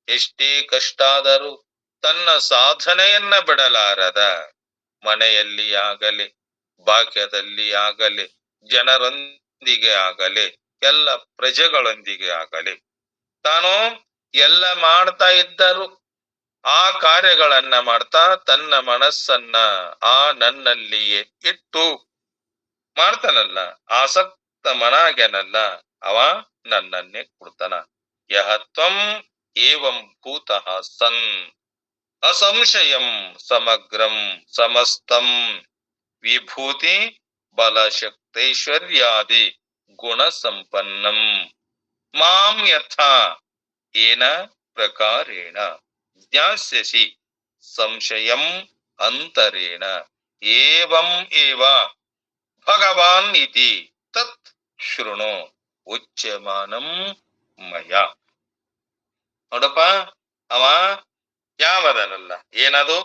ಎಷ್ಟೇ ಕಷ್ಟಾದರೂ ತನ್ನ ಸಾಧನೆಯನ್ನ ಬಿಡಲಾರದ, ಮನೆಯಲ್ಲಿ ಆಗಲಿ, ಭಾಗ್ಯದಲ್ಲಿ ಆಗಲಿ, ಜನರೊಂದಿಗೆ ಆಗಲಿ, ಎಲ್ಲ ಪ್ರಜೆಗಳೊಂದಿಗೆ ಆಗಲಿ, ತಾನು ಎಲ್ಲ ಮಾಡ್ತಾ ಇದ್ದರು ಆ ಕಾರ್ಯಗಳನ್ನ ಮಾಡ್ತಾ ತನ್ನ ಮನಸ್ಸನ್ನ ಆ ನನ್ನಲ್ಲಿಯೇ ಇಟ್ಟು ಮಾಡ್ತಾನಲ್ಲ, ಆಸಕ್ತ ಮನಾಗ್ಯನಲ್ಲ, ಅವ ನನ್ನನ್ನೇ ಕೊಡ್ತಾನ. ಯಹ ತ್ವಂ ಏವಂ ಭೂತಃ ಸನ್ ಅಸಂಶಯಂ ಸಮಗ್ರಂ ಸಮಸ್ತಂ ವಿಭೂತಿ ಬಲಶಕ್ತೈಶ್ವರ್ಯಾದಿ ಗುಣ ಸಂಪನ್ನಂ ಮಾಂ ಯಥಾ ಏನ ಪ್ರಕಾರೇಣ ಜ್ಞಾಸ್ಯಸಿ ಸಂಶಯಂ ಅಂತರೇಣ ಏವಂ ಏವ ಭಗವಾನ್ ಇತಿ ತತ್ ಶೃಣು ಉಚ್ಯಮಾನಂ ಮಯ. ನೋಡಪ್ಪ, ಅವ ಯಾವದನಲ್ಲ, ಏನದು?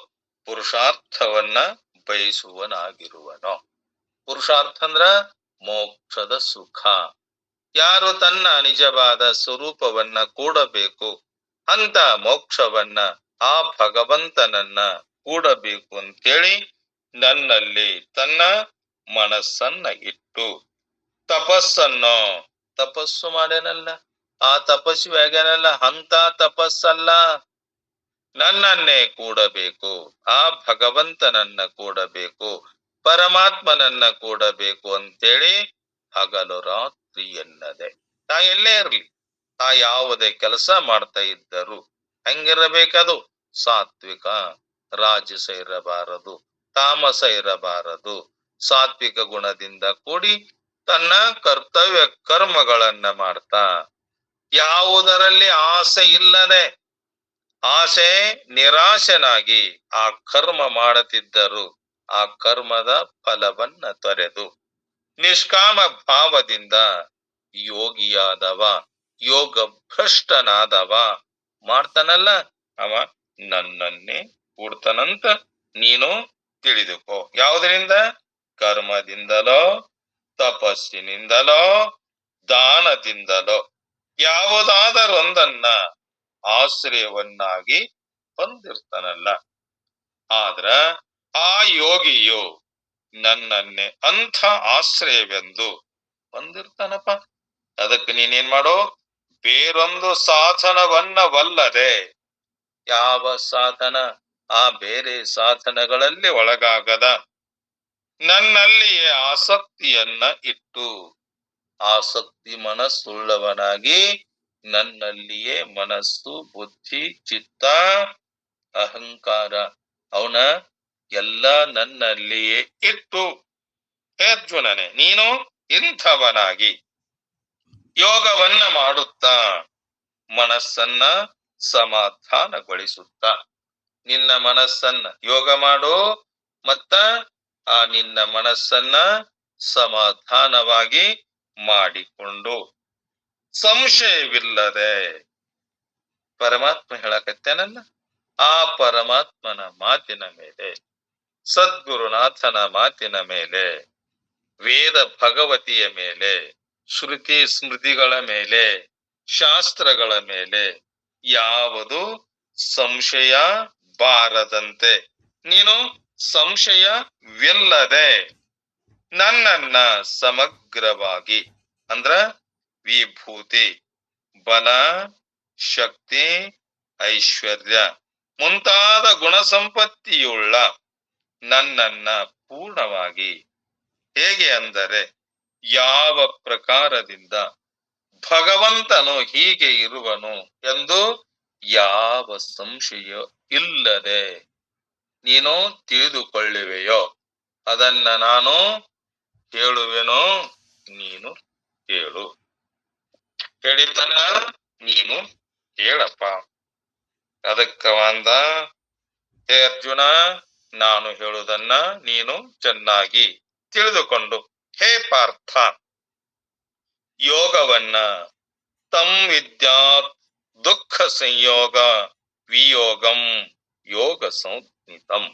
ಪುರುಷಾರ್ಥವನ್ನ ಬಯಸುವನಾಗಿರುವನೋ. ಪುರುಷಾರ್ಥ ಅಂದ್ರ ಮೋಕ್ಷದ ಸುಖ. ಯಾರು ತನ್ನ ನಿಜವಾದ ಸ್ವರೂಪವನ್ನ ಕೂಡಬೇಕು ಅಂತ ಮೋಕ್ಷವನ್ನ ಆ ಭಗವಂತನನ್ನ ಕೂಡಬೇಕು ಅಂತೇಳಿ ನನ್ನಲ್ಲಿ ತನ್ನ ಮನಸ್ಸನ್ನ ಇಟ್ಟು ತಪಸ್ಸನ್ನು ತಪಸ್ಸು ಮಾಡೇನಲ್ಲ, ಆ ತಪಸ್ವಿ ಆಗ್ಯಾನಲ್ಲ, ಅಂತ ತಪಸ್ಸಲ್ಲ, ನನ್ನನ್ನೇ ಕೂಡಬೇಕು, ಆ ಭಗವಂತನನ್ನ ಕೂಡಬೇಕು, ಪರಮಾತ್ಮನನ್ನ ಕೂಡಬೇಕು ಅಂತೇಳಿ ಹಗಲು ರಾತ್ರಿ ಎನ್ನದೆ ತಾ ಎಲ್ಲೇ ಇರ್ಲಿ, ತಾ ಯಾವುದೇ ಕೆಲಸ ಮಾಡ್ತಾ ಇದ್ದರು ಹೆಂಗಿರಬೇಕದು? ಸಾತ್ವಿಕ. ರಾಜಸ ಇರಬಾರದು, ತಾಮಸ ಇರಬಾರದು. ಸಾತ್ವಿಕ ಗುಣದಿಂದ ಕೂಡಿ ತನ್ನ ಕರ್ತವ್ಯ ಕರ್ಮಗಳನ್ನ ಮಾಡ್ತಾ ಯಾವುದರಲ್ಲಿ ಆಸೆ ಇಲ್ಲದೆ, ಆಸೆ ನಿರಾಶನಾಗಿ ಆ ಕರ್ಮ ಮಾಡುತ್ತಿದ್ದರು ಆ ಕರ್ಮದ ಫಲವನ್ನ ತೊರೆದು ನಿಷ್ಕಾಮ ಭಾವದಿಂದ ಯೋಗಿಯಾದವ, ಯೋಗ ಭ್ರಷ್ಟನಾದವ ಮಾಡ್ತಾನಲ್ಲ, ಅವ ನನ್ನನ್ನೇ ಕೂಡ್ತಾನಂತ ನೀನು ತಿಳಿದುಕೋ. ಯಾವುದರಿಂದ? ಕರ್ಮದಿಂದಲೋ, ತಪಸ್ಸಿನಿಂದಲೋ, ದಾನದಿಂದಲೋ ಯಾವುದಾದರೊಂದನ್ನ ಆಶ್ರಯವನ್ನಾಗಿ ಹೊಂದಿರ್ತಾನಲ್ಲ. ಆದ್ರ ಆ ಯೋಗಿಯು ನನ್ನನ್ನೇ ಅಂಥ ಆಶ್ರಯವೆಂದು ಹೊಂದಿರ್ತಾನಪ್ಪ. ಅದಕ್ಕೆ ನೀನೇನ್ ಮಾಡೋ? ಬೇರೊಂದು ಸಾಧನವನ್ನವಲ್ಲದೆ, ಯಾವ ಸಾಧನ? ಆ ಬೇರೆ ಸಾಧನಗಳಲ್ಲಿ ಒಳಗಾಗದ ನನ್ನಲ್ಲಿಯೇ ಆಸಕ್ತಿಯನ್ನ ಇಟ್ಟು, ಆಸಕ್ತಿ ಮನಸ್ಸುಳ್ಳವನಾಗಿ ನನ್ನಲ್ಲಿಯೇ ಮನಸ್ಸು, ಬುದ್ಧಿ, ಚಿತ್ತ, ಅಹಂಕಾರ ಅವನ ಎಲ್ಲ ನನ್ನಲ್ಲಿಯೇ ಇಟ್ಟು, ಹೇ ಅರ್ಜುನನೇ, ನೀನು ಇಂಥವನಾಗಿ ಯೋಗವನ್ನ ಮಾಡುತ್ತಾ ಮನಸ್ಸನ್ನ ಸಮಾಧಾನಗೊಳಿಸುತ್ತಾ, ನಿನ್ನ ಮನಸ್ಸನ್ನ ಯೋಗ ಮಾಡು, ಮತ್ತ ಆ ನಿನ್ನ ಮನಸ್ಸನ್ನ ಸಮಾಧಾನವಾಗಿ ಮಾಡಿಕೊಂಡು ಸಂಶಯವಿಲ್ಲದೆ, ಪರಮಾತ್ಮ ಹೇಳಕತ್ತೇನಲ್ಲ, ಆ ಪರಮಾತ್ಮನ ಮಾತಿನ ಮೇಲೆ, ಸದ್ಗುರುನಾಥನ ಮಾತಿನ ಮೇಲೆ, ವೇದ ಭಗವತಿಯ ಮೇಲೆ, ಶ್ರುತಿ ಸ್ಮೃತಿಗಳ ಮೇಲೆ, ಶಾಸ್ತ್ರಗಳ ಮೇಲೆ ಯಾವುದು ಸಂಶಯ ಬಾರದಂತೆ ನೀನು ಸಂಶಯವಿಲ್ಲದೆ ನನ್ನನ್ನ ಸಮಗ್ರವಾಗಿ ಅಂದ್ರ ವಿಭೂತಿ, ಬಲ, ಶಕ್ತಿ, ಐಶ್ವರ್ಯ ಮುಂತಾದ ಗುಣ ಸಂಪತ್ತಿಯುಳ್ಳ ನನ್ನನ್ನ ಪೂರ್ಣವಾಗಿ ಹೇಗೆ ಅಂದರೆ ಯಾವ ಪ್ರಕಾರದಿಂದ ಭಗವಂತನು ಹೀಗೆ ಇರುವನು ಎಂದು ಯಾವ ಸಂಶಯ ಇಲ್ಲದೆ ನೀನು ತಿಳಿದುಕೊಳ್ಳುವೆಯೋ ಅದನ್ನ ನಾನು ಹೇಳುವೆನೋ, ನೀನು ಹೇಳು. ಹೇಳಿತನ ನೀನು ಹೇಳಪ್ಪ. ಅದಕ್ಕ ಅಂದ, ಹೇ ಅರ್ಜುನ, ನಾನು ಹೇಳುವುದನ್ನ ನೀನು ಚೆನ್ನಾಗಿ ತಿಳಿದುಕೊಂಡು, ಹೇ ಪಾರ್ಥ, ಯೋಗವನ್ನ ತಂ ವಿದ್ಯಾತ್ ದುಃಖ ಸಂಯೋಗ ವಿಯೋಗಂ ಯೋಗ ಸಂಜ್ಞಿತಂ.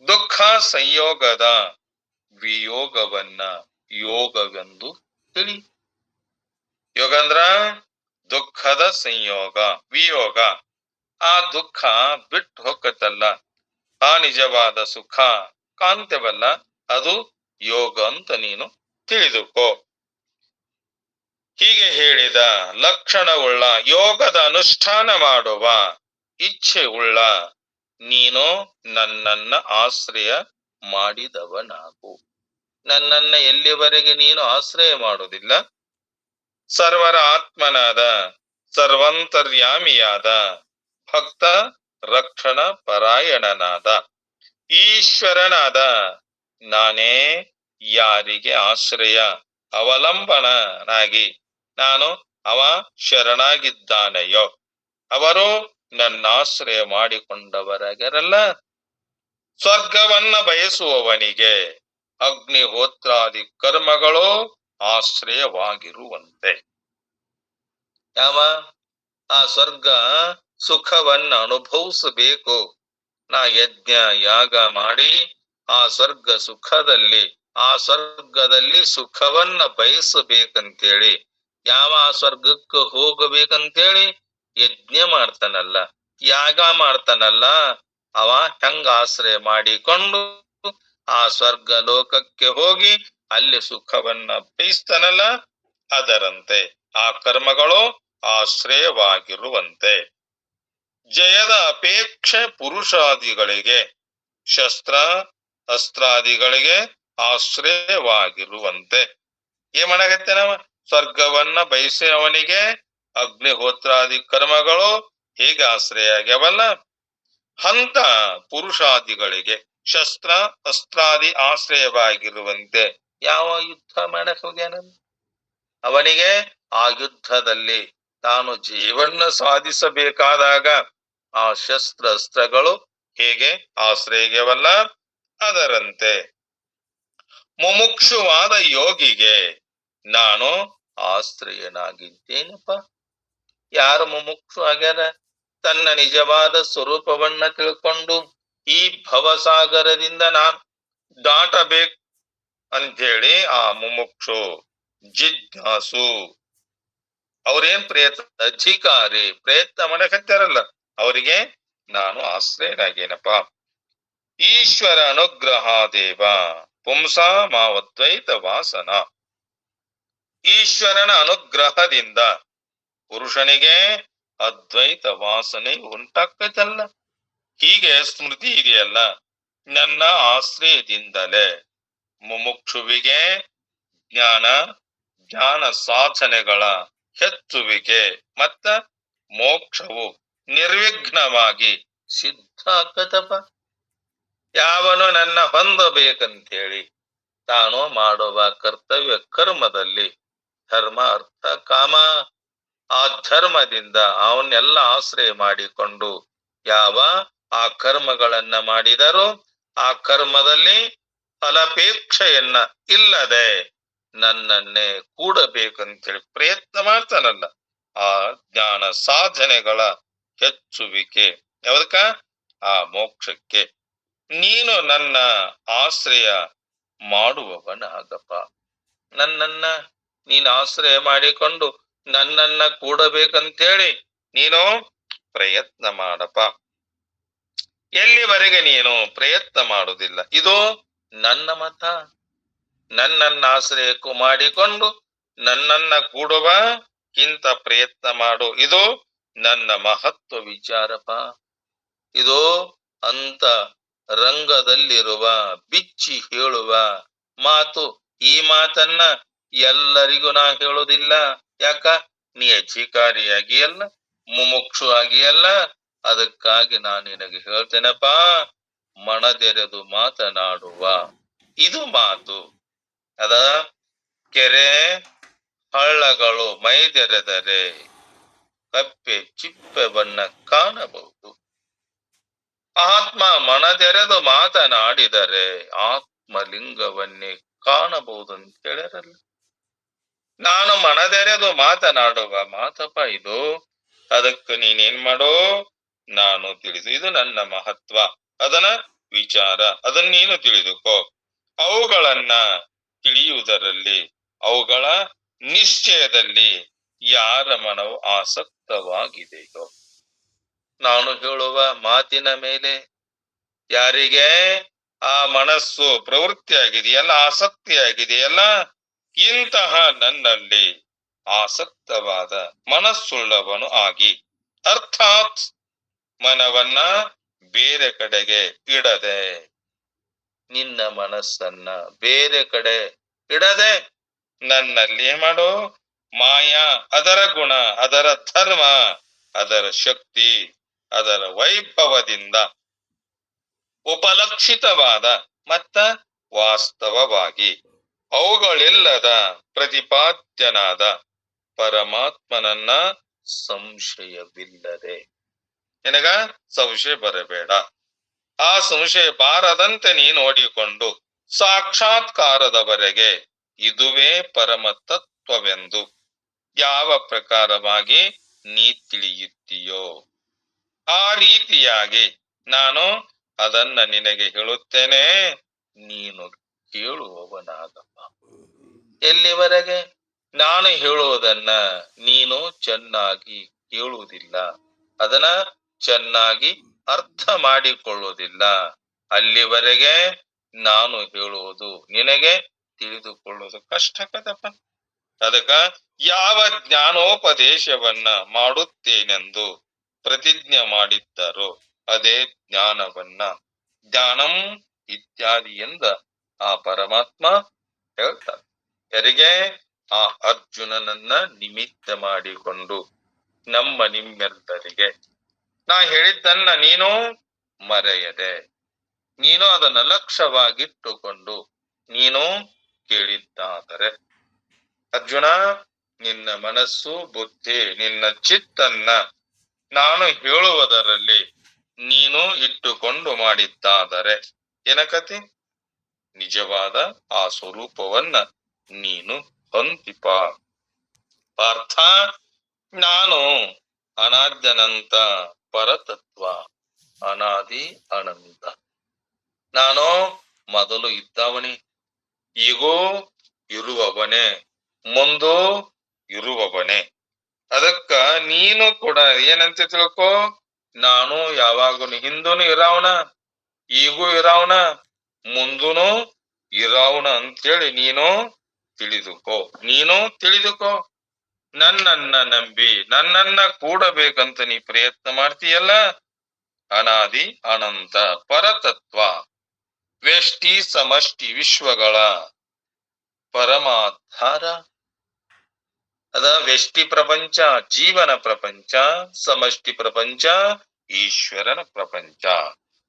ದುಃಖ ಸಂಯೋಗದ ವಿಯೋಗವನ್ನ ಯೋಗವೆಂದು ತಿಳಿ. ಯೋಗ ಅಂದ್ರ ದುಃಖದ ಸಂಯೋಗ, ವಿಯೋಗ. ಆ ದುಃಖ ಬಿಟ್ಟು ಹೋಗತ್ತಲ್ಲ, ಆ ನಿಜವಾದ ಸುಖ ಕಾಂತವಲ್ಲ, ಅದು ಯೋಗ ಅಂತ ನೀನು ತಿಳಿದುಕೋ. ಹೀಗೆ ಹೇಳಿದ ಲಕ್ಷಣವುಳ್ಳ ಯೋಗದ ಅನುಷ್ಠಾನ ಮಾಡುವ ಇಚ್ಛೆ ಉಳ್ಳ ನೀನು ನನ್ನನ್ನ ಆಶ್ರಯ ಮಾಡಿದವನಾಗು. ನನ್ನನ್ನ ಎಲ್ಲಿವರೆಗೆ ನೀನು ಆಶ್ರಯ ಮಾಡುವುದಿಲ್ಲ, ಸರ್ವರ ಆತ್ಮನಾದ ಸರ್ವಂತರ್ಯಾಮಿಯಾದ ಭಕ್ತ ರಕ್ಷಣ ಪರಾಯಣನಾದ ಈಶ್ವರನಾದ ನಾನೇ ಯಾರಿಗೆ ಆಶ್ರಯ ಅವಲಂಬನಾಗಿ ನಾನು ಅವ ಶರಣಾಗಿದ್ದಾನೆಯೋ ಅವರು ನನ್ನಾಶ್ರಯ ಮಾಡಿಕೊಂಡವರಾಗರಲ್ಲ. ಸ್ವರ್ಗವನ್ನ ಬಯಸುವವನಿಗೆ ಅಗ್ನಿಹೋತ್ರಾದಿ ಕರ್ಮಗಳು ಆಶ್ರಯವಾಗಿರುವಂತೆ. ಯಾವ ಆ ಸ್ವರ್ಗ ಸುಖವನ್ನ ಅನುಭವಿಸಬೇಕು, ನಾ ಯಜ್ಞ ಯಾಗ ಮಾಡಿ ಆ ಸ್ವರ್ಗ ಸುಖದಲ್ಲಿ, ಆ ಸ್ವರ್ಗದಲ್ಲಿ ಸುಖವನ್ನ ಬಯಸಬೇಕಂತೇಳಿ, ಯಾವ ಆ ಸ್ವರ್ಗಕ್ಕೆ ಹೋಗಬೇಕಂತೇಳಿ ಯಜ್ಞ ಮಾಡ್ತಾನಲ್ಲ, ಯಾಗ ಮಾಡ್ತಾನಲ್ಲ, ಅವ ಹೆಂಗ ಆಶ್ರಯ ಮಾಡಿಕೊಂಡು ಆ ಸ್ವರ್ಗ ಲೋಕಕ್ಕೆ ಹೋಗಿ ಅಲ್ಲಿ ಸುಖವನ್ನ ಬಯಸ್ತಾನಲ್ಲ, ಅದರಂತೆ ಆ ಕರ್ಮಗಳು ಆಶ್ರಯವಾಗಿರುವಂತೆ. ಜಯದ ಅಪೇಕ್ಷೆ ಪುರುಷಾದಿಗಳಿಗೆ, ಶಸ್ತ್ರ ಅಸ್ತ್ರಾದಿಗಳಿಗೆ ಆಶ್ರಯವಾಗಿರುವಂತೆ. ಏನ್ ಮಾಡಾಕತ್ತೆ ನಾವ? ಸ್ವರ್ಗವನ್ನ ಬಯಸಿದವನಿಗೆ ಅಗ್ನಿಹೋತ್ರಾದಿ ಕರ್ಮಗಳು ಹೇಗೆ ಆಶ್ರಯ ಆಗ್ಯಾವಲ್ಲ, ಹಂತ ಪುರುಷಾದಿಗಳಿಗೆ ಶಸ್ತ್ರ ಅಸ್ತ್ರಾದಿ ಆಶ್ರಯವಾಗಿರುವಂತೆ. ಯಾವ ಯುದ್ಧ ಮಾಡಕ್ ಹೋಗ್ಯಾನ ಅವನಿಗೆ ಆ ಯುದ್ಧದಲ್ಲಿ ತಾನು ಜೀವನ ಸಾಧಿಸಬೇಕಾದಾಗ ಆ ಶಸ್ತ್ರ ಅಸ್ತ್ರಗಳು ಹೇಗೆ ಆಶ್ರಯವಲ್ಲ, ಅದರಂತೆ ಮುಮುಕ್ಷುವಾದ ಯೋಗಿಗೆ ನಾನು ಆಶ್ರಯನಾಗಿದ್ದೇನಪ್ಪ. ಯಾರು ಮುಮುಕ್ಷು ಆಗ್ಯಾರ, ತನ್ನ ನಿಜವಾದ ಸ್ವರೂಪವನ್ನ ತಿಳ್ಕೊಂಡು ಈ ಭವಸಾಗರದಿಂದ ನಾನ್ ದಾಟಬೇಕು ಅಂಥೇಳಿ ಆ ಮುಮುಕ್ಷು ಜಿಜ್ಞಾಸು ಅವ್ರೇನ್ ಅಧಿಕಾರಿ ಪ್ರಯತ್ನ ಮಾಡಕತ್ತಾರಲ್ಲ, ಅವರಿಗೆ ನಾನು ಆಶ್ರಯನಾಗೇನಪ್ಪ. ಈಶ್ವರ ಅನುಗ್ರಹ ದೇವ ಪುಂಸಾ ಮಾವದ್ವೈತ ವಾಸನ. ಈಶ್ವರನ ಅನುಗ್ರಹದಿಂದ ಪುರುಷನಿಗೆ ಅದ್ವೈತ ವಾಸನೆ ಉಂಟಾಗ್ತೈತಲ್ಲ. ಹೀಗೆ ಸ್ಮೃತಿ ಇದೆಯಲ್ಲ, ನನ್ನ ಆಶ್ರಯದಿಂದಲೇ ಮುಮುಕ್ಷುವಿಗೆ ಜ್ಞಾನ ಸಾಧನೆಗಳ ಹೆಚ್ಚುವಿಕೆ ಮತ್ತ ಮೋಕ್ಷವು ನಿರ್ವಿಘ್ನವಾಗಿ ಸಿದ್ಧ ಆಗ್ತದಪ್ಪ. ಯಾವನು ನನ್ನ ಹೊಂದಬೇಕಂತೇಳಿ ತಾನು ಮಾಡುವ ಕರ್ತವ್ಯ ಕರ್ಮದಲ್ಲಿ ಧರ್ಮ ಅರ್ಥ ಕಾಮ, ಆ ಧರ್ಮದಿಂದ ಅವನ್ನೆಲ್ಲ ಆಶ್ರಯ ಮಾಡಿಕೊಂಡು ಯಾವ ಆ ಕರ್ಮಗಳನ್ನ ಮಾಡಿದರೂ ಆ ಕರ್ಮದಲ್ಲಿ ಫಲಾಪೇಕ್ಷೆಯನ್ನ ಇಲ್ಲದೆ ನನ್ನನ್ನೇ ಕೂಡಬೇಕಂತೇಳಿ ಪ್ರಯತ್ನ ಮಾಡ್ತಾನಲ್ಲ, ಆ ಜ್ಞಾನ ಸಾಧನೆಗಳ ಹೆಚ್ಚುವಿಕೆ ಯಾವದಕ್ಕ? ಆ ಮೋಕ್ಷಕ್ಕೆ. ನೀನು ನನ್ನ ಆಶ್ರಯ ಮಾಡುವವನಾಗಪ್ಪ. ನನ್ನನ್ನ ನೀನು ಆಶ್ರಯ ಮಾಡಿಕೊಂಡು ನನ್ನನ್ನ ಕೂಡಬೇಕಂತೇಳಿ ನೀನು ಪ್ರಯತ್ನ ಮಾಡಪ್ಪ. ಎಲ್ಲಿವರೆಗೆ ನೀನು ಪ್ರಯತ್ನ ಮಾಡುವುದಿಲ್ಲ, ಇದು ನನ್ನ ಮತ. ನನ್ನನ್ನ ಆಶ್ರಯಕ್ಕೂ ಮಾಡಿಕೊಂಡು ನನ್ನನ್ನ ಕೂಡುವ ಇಂಥ ಪ್ರಯತ್ನ ಮಾಡು, ಇದು ನನ್ನ ಮಹತ್ವ ವಿಚಾರಪ್ಪ. ಇದು ಅಂತ ರಂಗದಲ್ಲಿರುವ ಬಿಚ್ಚಿ ಹೇಳುವ ಮಾತು. ಈ ಮಾತನ್ನ ಎಲ್ಲರಿಗೂ ನಾ ಹೇಳೋದಿಲ್ಲ. ಯಾಕ? ನೀ ಅಧಿಕಾರಿಯಾಗಿ ಅಲ್ಲ, ಮುಮುಕ್ಷು ಆಗಿ ಅಲ್ಲ. ಅದಕ್ಕಾಗಿ ನಾನು ನಿನಗೆ ಹೇಳ್ತೇನಪ್ಪ, ಮನದೆರೆದು ಮಾತನಾಡುವ ಇದು ಮಾತು. ಅದ ಕೆರೆ ಹಳ್ಳಗಳು ಮೈದೆರೆದರೆ ಕಪ್ಪೆ ಚಿಪ್ಪೆವನ್ನ ಕಾಣಬಹುದು. ಆತ್ಮ ಮನದೆರೆದು ಮಾತನಾಡಿದರೆ ಆತ್ಮಲಿಂಗವನ್ನೇ ಕಾಣಬಹುದು ಅಂತ ಹೇಳಿರಲ್ಲ. ನಾನು ಮನದೆರೆದು ಮಾತನಾಡುವ ಮಾತಪ್ಪ ಇದು. ಅದಕ್ಕೆ ನೀನೇನ್ ಮಾಡೋ, ನಾನು ತಿಳಿದು, ಇದು ನನ್ನ ಮಹತ್ವ, ಅದನ್ನ ವಿಚಾರ, ಅದನ್ನ ನೀನು ತಿಳಿದುಕೋ. ಅವುಗಳನ್ನ ತಿಳಿಯುವುದರಲ್ಲಿ, ಅವುಗಳ ನಿಶ್ಚಯದಲ್ಲಿ ಯಾರ ಮನವು ಆಸಕ್ತವಾಗಿದೆಯೋ, ನಾನು ಹೇಳುವ ಮಾತಿನ ಮೇಲೆ ಯಾರಿಗೆ ಆ ಮನಸ್ಸು ಪ್ರವೃತ್ತಿ ಆಗಿದೆಯಲ್ಲ, ಆಸಕ್ತಿ ಆಗಿದೆಯಲ್ಲ, ಇಂತಹ ನನ್ನಲ್ಲಿ ಆಸಕ್ತವಾದ ಮನಸ್ಸುಳ್ಳವನು ಆಗಿ, ಅರ್ಥಾತ್ ಮನವನ್ನ ಬೇರೆ ಕಡೆಗೆ ಇಡದೆ, ನಿನ್ನ ಮನಸ್ಸನ್ನ ಬೇರೆ ಕಡೆ ಇಡದೆ ನನ್ನಲ್ಲಿ ಮಾಡು. ಮಾಯಾ ಅದರ ಗುಣ, ಅದರ ಧರ್ಮ, ಅದರ ಶಕ್ತಿ, ಅದರ ವೈಭವದಿಂದ ಉಪಲಕ್ಷಿತವಾದ ಮತ್ತ ವಾಸ್ತವವಾಗಿ ಅವುಗಳಿಲ್ಲದ ಪ್ರತಿಪಾದ್ಯನಾದ ಪರಮಾತ್ಮನನ್ನ ಸಂಶಯವಿಲ್ಲದೆ, ನಿನಗ ಸಂಶಯ ಬರಬೇಡ. ಆ ಸಂಶಯ ಬಾರದಂತೆ ನೀ ನೋಡಿಕೊಂಡು ಸಾಕ್ಷಾತ್ಕಾರದವರೆಗೆ ಇದುವೇ ಪರಮ ತತ್ವವೆಂದು ಯಾವ ಪ್ರಕಾರವಾಗಿ ನೀ ತಿಳಿಯುತ್ತೀಯೋ ಆ ರೀತಿಯಾಗಿ ನಾನು ಅದನ್ನ ನಿನಗೆ ಹೇಳುತ್ತೇನೆ, ನೀನು ಕೇಳುವವನಾಗಪ್ಪ. ಎಲ್ಲಿವರೆಗೆ ನಾನು ಹೇಳುವುದನ್ನ ನೀನು ಚೆನ್ನಾಗಿ ಕೇಳುವುದಿಲ್ಲ, ಅದನ್ನ ಚೆನ್ನಾಗಿ ಅರ್ಥ ಮಾಡಿಕೊಳ್ಳುವುದಿಲ್ಲ, ಅಲ್ಲಿವರೆಗೆ ನಾನು ಹೇಳುವುದು ನಿನಗೆ ತಿಳಿದುಕೊಳ್ಳುವುದು ಕಷ್ಟಕದಪ್ಪ. ಅದಕ್ಕ ಯಾವ ಜ್ಞಾನೋಪದೇಶವನ್ನ ಮಾಡುತ್ತೇನೆಂದು ಪ್ರತಿಜ್ಞೆ ಮಾಡಿದ್ದರೋ ಅದೇ ಜ್ಞಾನವನ್ನ ಜ್ಞಾನಂ ಇತ್ಯಾದಿ ಎಂದ ಆ ಪರಮಾತ್ಮ ಹೇಳ್ತಾನೆ. ಯಾರಿಗೆ? ಆ ಅರ್ಜುನನನ್ನ ನಿಮಿತ್ತ ಮಾಡಿಕೊಂಡು ನಮ್ಮ ನಿಮ್ಮೆಲ್ಲರಿಗೆ ನಾ ಹೇಳಿದ್ದನ್ನ ನೀನು ಮರೆಯದೆ, ನೀನು ಅದನ್ನ ಲಕ್ಷ್ಯವಾಗಿಟ್ಟುಕೊಂಡು ನೀನು ಕೇಳಿದ್ದಾದರೆ, ಅರ್ಜುನ ನಿನ್ನ ಮನಸ್ಸು ಬುದ್ಧಿ ನಿನ್ನ ಚಿತ್ತನ್ನ ನಾನು ಹೇಳುವುದರಲ್ಲಿ ನೀನು ಇಟ್ಟುಕೊಂಡು ಮಾಡಿದ್ದಾದರೆ ಏನಕತಿ? ನಿಜವಾದ ಆ ಸ್ವರೂಪವನ್ನ ನೀನು ಹೊಂದಿಪ. ಪಾರ್ಥ, ನಾನು ಅನಾದ್ಯನಂತ ಪರತತ್ವ, ಅನಾದಿ ಅನಂತ. ನಾನು ಮೊದಲು ಇದ್ದವನೇ, ಈಗೂ ಇರುವವನೇ, ಮುಂದೂ ಇರುವವನೇ. ಅದಕ್ಕ ನೀನು ಕೂಡ ಏನಂತ ತಿಳ್ಕೊ, ನಾನು ಯಾವಾಗನು ಹಿಂದೂನು ಇರಾವಣ, ಈಗೂ ಇರಾವಣ, ಮುಂದೂನು ಇರಾವಣ ಅಂತೇಳಿ ನೀನು ತಿಳಿದುಕೋ. ನೀನು ತಿಳಿದುಕೋ. ನನ್ನನ್ನ ನಂಬಿ ನನ್ನನ್ನ ಕೂಡಬೇಕಂತ ನೀ ಪ್ರಯತ್ನ ಮಾಡ್ತೀಯಲ್ಲ, ಅನಾದಿ ಅನಂತ ಪರತತ್ವ, ವ್ಯಷ್ಟಿ ಸಮಷ್ಟಿ ವಿಶ್ವಗಳ ಪರಮಾಧಾರ. ಅದ ವ್ಯಷ್ಟಿ ಪ್ರಪಂಚ ಜೀವನ ಪ್ರಪಂಚ, ಸಮಷ್ಟಿ ಪ್ರಪಂಚ ಈಶ್ವರನ ಪ್ರಪಂಚ.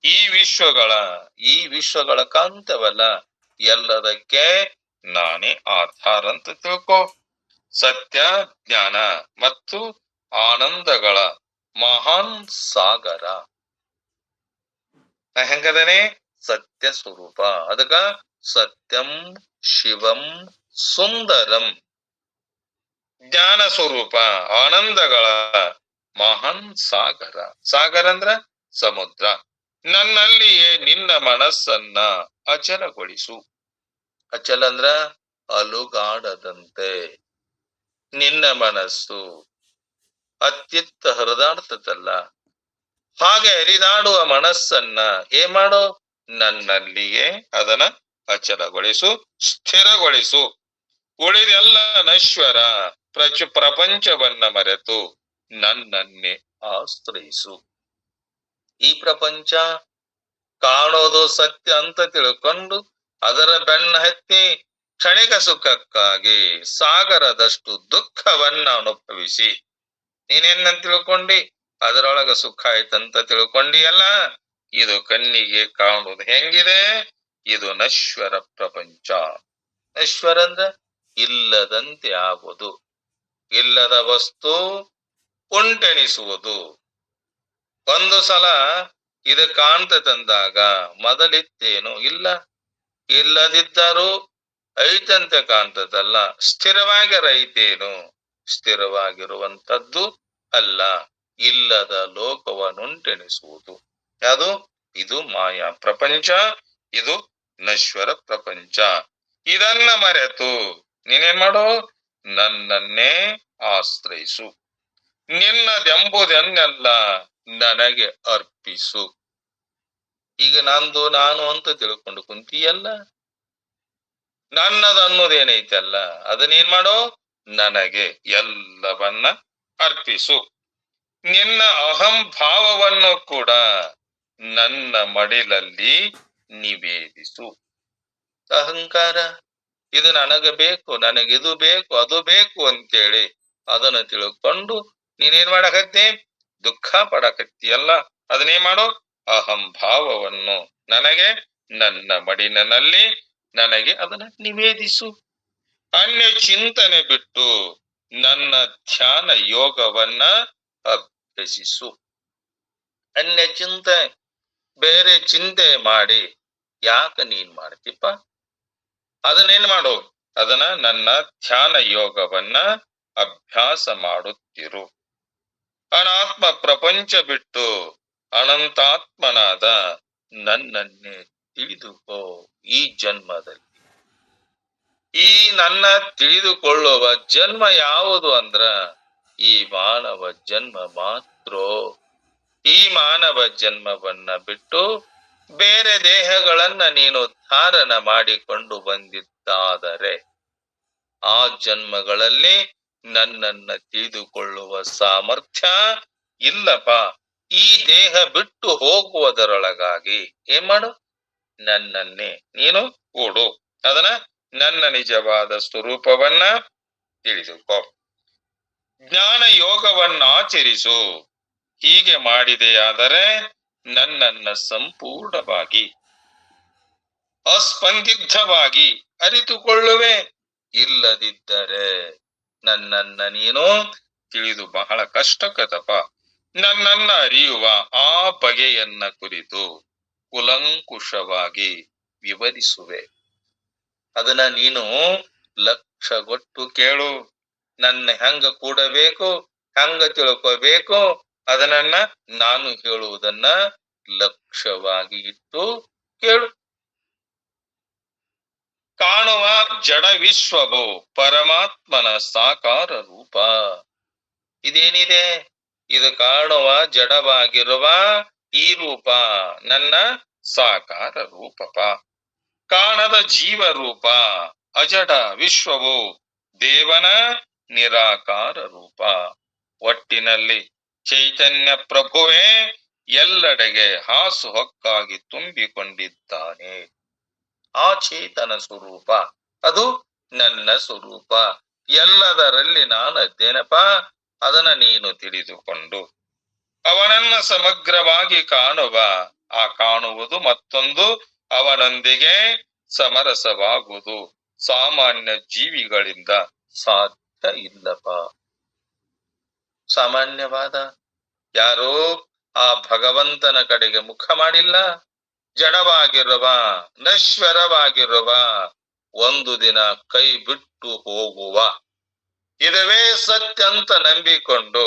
ಈ ವಿಶ್ವಗಳ ಕಾಂತವಲ್ಲ, ಎಲ್ಲದಕ್ಕೆ ನಾನೇ ಆಧಾರ ಅಂತ ತಿಳ್ಕೊ. ಸತ್ಯ ಜ್ಞಾನ ಮತ್ತು ಆನಂದಗಳ ಮಹಾನ್ ಸಾಗರ ಹೆಂಗದನೆ? ಸತ್ಯ ಸ್ವರೂಪ. ಅದಕ್ಕ ಸತ್ಯಂ ಶಿವಂ ಸುಂದರಂ, ಜ್ಞಾನ ಸ್ವರೂಪ, ಆನಂದಗಳ ಮಹಾನ್ ಸಾಗರ. ಸಾಗರ ಅಂದ್ರ ಸಮುದ್ರ. ನನ್ನಲ್ಲಿಯೇ ನಿನ್ನ ಮನಸ್ಸನ್ನ ಅಚಲಗೊಳಿಸು. ಅಚಲ ಅಂದ್ರ ಅಲುಗಾಡದಂತೆ ನಿನ್ನ ಮನಸ್ಸು ಅತ್ತಿತ್ತ ಹರಿದಾಡ್ತದಲ್ಲ, ಹಾಗೆ ಹರಿದಾಡುವ ಮನಸ್ಸನ್ನ ಏನ್ ಮಾಡೋ, ನನ್ನಲ್ಲಿಯೇ ಅದನ್ನ ಅಚಲಗೊಳಿಸು, ಸ್ಥಿರಗೊಳಿಸು. ಉಳಿದೆಲ್ಲ ನಶ್ವರ ಪ್ರಪಂಚವನ್ನ ಮರೆತು ನನ್ನನ್ನೇ ಆಶ್ರಯಿಸು. ಈ ಪ್ರಪಂಚ ಕಾಣೋದು ಸತ್ಯ ಅಂತ ತಿಳ್ಕೊಂಡು ಅದರ ಬೆನ್ನ ಹತ್ತಿ ಕ್ಷಣಿಕ ಸುಖಕ್ಕಾಗಿ ಸಾಗರದಷ್ಟು ದುಃಖವನ್ನ ಅನುಭವಿಸಿ ನೀನೇನಂತ ತಿಳ್ಕೊಂಡಿ, ಅದರೊಳಗ ಸುಖ ಆಯ್ತಂತ ತಿಳ್ಕೊಂಡಿ ಅಲ್ಲ. ಇದು ಕಣ್ಣಿಗೆ ಕಾಣುವುದು ಹೆಂಗಿದೆ, ಇದು ನಶ್ವರ ಪ್ರಪಂಚ. ನಶ್ವರ ಅಂದ್ರ ಇಲ್ಲದಂತೆ ಆಗುವುದು, ಇಲ್ಲದ ವಸ್ತು ಉಂಟೆನಿಸುವುದು. ಒಂದು ಸಲ ಇದು ಕಾಣ್ತದಂದಾಗ ಮೊದಲಿತ್ತೇನು ಇಲ್ಲ, ಇಲ್ಲದಿದ್ದರೂ ಐತಂತೆ ಕಾಣ್ತದಲ್ಲ. ಸ್ಥಿರವಾಗಿರ ಐತೇನು, ಸ್ಥಿರವಾಗಿರುವಂತದ್ದು ಅಲ್ಲ, ಇಲ್ಲದ ಲೋಕವನ್ನುಂಟೆನಿಸುವುದು. ಅದು ಇದು ಮಾಯಾ ಪ್ರಪಂಚ, ಇದು ನಶ್ವರ ಪ್ರಪಂಚ. ಇದನ್ನ ಮರೆತು ನೀನೇನ್ ಮಾಡೋ, ನನ್ನನ್ನೇ ಆಶ್ರಯಿಸು. ನಿನ್ನದೆಂಬುದನ್ನೆಲ್ಲ ನನಗೆ ಅರ್ಪಿಸು. ಈಗ ನಂದು ನಾನು ಅಂತ ತಿಳ್ಕೊಂಡು ಕುಂತೀಯಲ್ಲ, ನನ್ನದನ್ನೋದೇನೈತಲ್ಲ ಅದನ್ನೇನ್ ಮಾಡೋ, ನನಗೆ ಎಲ್ಲವನ್ನ ಅರ್ಪಿಸು. ನಿನ್ನ ಅಹಂಭಾವವನ್ನು ಕೂಡ ನನ್ನ ಮಡಿಲಲ್ಲಿ ನಿವೇದಿಸು. ಅಹಂಕಾರ ಇದು ನನಗೆ ಬೇಕು, ನನಗಿದು ಬೇಕು, ಅದು ಬೇಕು ಅಂತೇಳಿ ಅದನ್ನು ತಿಳ್ಕೊಂಡು ನೀನೇನ್ ಮಾಡಕತ್ತಿ, ದುಃಖ ಪಡಕತ್ತಿಯಲ್ಲ. ಅದನ್ನೇ ಮಾಡೋ, ಅಹಂಭಾವವನ್ನು ನನಗೆ ನನ್ನ ಮಡಿಲಿನಲ್ಲಿ ನನಗೆ ಅದನ್ನ ನಿವೇದಿಸು. ಅನ್ಯ ಚಿಂತನೆ ಬಿಟ್ಟು ನನ್ನ ಧ್ಯಾನ ಯೋಗವನ್ನ ಅಭ್ಯಸಿಸು. ಅನ್ಯ ಚಿಂತೆ, ಬೇರೆ ಚಿಂತೆ ಮಾಡಿ ಯಾಕ ನೀನ್ ಮಾಡ್ತಿಪ್ಪ, ಅದನ್ನೇನ್ ಮಾಡು, ಅದನ್ನ ನನ್ನ ಧ್ಯಾನ ಯೋಗವನ್ನ ಅಭ್ಯಾಸ ಮಾಡುತ್ತಿರು. ಅನಾತ್ಮ ಪ್ರಪಂಚ ಬಿಟ್ಟು ಅನಂತಾತ್ಮನಾದ ನನ್ನನ್ನೇ ತಿಳಿದುಕೋ. ಈ ಜನ್ಮದಲ್ಲಿ ಈ ನನ್ನ ತಿಳಿದುಕೊಳ್ಳುವ ಜನ್ಮ ಯಾವುದು ಅಂದ್ರ ಈ ಮಾನವ ಜನ್ಮ ಮಾತ್ರ. ಈ ಮಾನವ ಜನ್ಮವನ್ನ ಬಿಟ್ಟು ಬೇರೆ ದೇಹಗಳನ್ನ ನೀನು ಧಾರಣ ಮಾಡಿಕೊಂಡು ಬಂದಿದ್ದಾದರೆ ಆ ಜನ್ಮಗಳಲ್ಲಿ ನನ್ನನ್ನ ತಿಳಿದುಕೊಳ್ಳುವ ಸಾಮರ್ಥ್ಯ ಇಲ್ಲಪ್ಪ. ಈ ದೇಹ ಬಿಟ್ಟು ಹೋಗುವುದರೊಳಗಾಗಿ ಏನ್ ಮಾಡು, ನನ್ನನ್ನೇ ನೀನು ಕೂಡು. ಅದನ್ನ ನನ್ನ ನಿಜವಾದ ಸ್ವರೂಪವನ್ನ ತಿಳಿದುಕೋ. ಜ್ಞಾನ ಯೋಗವನ್ನ ಆಚರಿಸು. ಹೀಗೆ ಮಾಡಿದೆಯಾದರೆ ನನ್ನನ್ನ ಸಂಪೂರ್ಣವಾಗಿ ಅಸ್ಪಂದಿಗ್ಧವಾಗಿ ಅರಿತುಕೊಳ್ಳುವೆ. ಇಲ್ಲದಿದ್ದರೆ ನನ್ನನ್ನ ನೀನು ತಿಳಿದು ಬಹಳ ಕಷ್ಟಕತಪ. ನನ್ನನ್ನ ಅರಿಯುವ ಆ ಬಗೆಯನ್ನ ಕುರಿತು ಕುಲಂಕುಷವಾಗಿ ವಿವರಿಸುವೆ. ಅದನ್ನ ನೀನು ಲಕ್ಷಗೊಟ್ಟು ಕೇಳು. ನನ್ನ ಹೆಂಗ ಕೂಡಬೇಕು, ಹೆಂಗ ತಿಳ್ಕೋಬೇಕು, ಅದನ್ನ ನಾನು ಹೇಳುವುದನ್ನ ಲಕ್ಷ್ಯವಾಗಿ ಇಟ್ಟು ಕೇಳು. ಕಾಣುವ ಜಡ ವಿಶ್ವವು ಪರಮಾತ್ಮನ ಸಾಕಾರ ರೂಪ. ಇದೇನಿದೆ, ಇದು ಕಾಣುವ ಜಡವಾಗಿರುವ ಈ ರೂಪ ನನ್ನ ಸಾಕಾರ ರೂಪಪ. ಕಾಣದ ಜೀವ ರೂಪ ಅಜಡ ವಿಶ್ವವು ದೇವನ ನಿರಾಕಾರ ರೂಪ. ಒಟ್ಟಿನಲ್ಲಿ ಚೈತನ್ಯ ಪ್ರಭುವೇ ಎಲ್ಲೆಡೆಗೆ ಹಾಸು ಹೊಕ್ಕಾಗಿ ತುಂಬಿಕೊಂಡಿದ್ದಾನೆ. ಆ ಚೇತನ ಸ್ವರೂಪ ಅದು ನನ್ನ ಸ್ವರೂಪ. ಎಲ್ಲದರಲ್ಲಿ ನಾನದ್ದೇನಪ್ಪ, ಅದನ್ನ ನೀನು ತಿಳಿದುಕೊಂಡು ಅವನನ್ನ ಸಮಗ್ರವಾಗಿ ಕಾಣುವ. ಆ ಕಾಣುವುದು ಮತ್ತೊಂದು ಅವನೊಂದಿಗೆ ಸಮರಸವಾಗುವುದು ಸಾಮಾನ್ಯ ಜೀವಿಗಳಿಂದ ಸಾಧ್ಯ ಇಲ್ಲಪ್ಪ. ಸಾಮಾನ್ಯವಾದ ಯಾರೋ ಆ ಭಗವಂತನ ಕಡೆಗೆ ಮುಖ ಮಾಡಿಲ್ಲ. ಜಡವಾಗಿರುವ ನಶ್ವರವಾಗಿರುವ ಒಂದು ದಿನ ಕೈ ಬಿಟ್ಟು ಹೋಗುವ ಇದುವೇ ಸತ್ಯ ಅಂತ ನಂಬಿಕೊಂಡು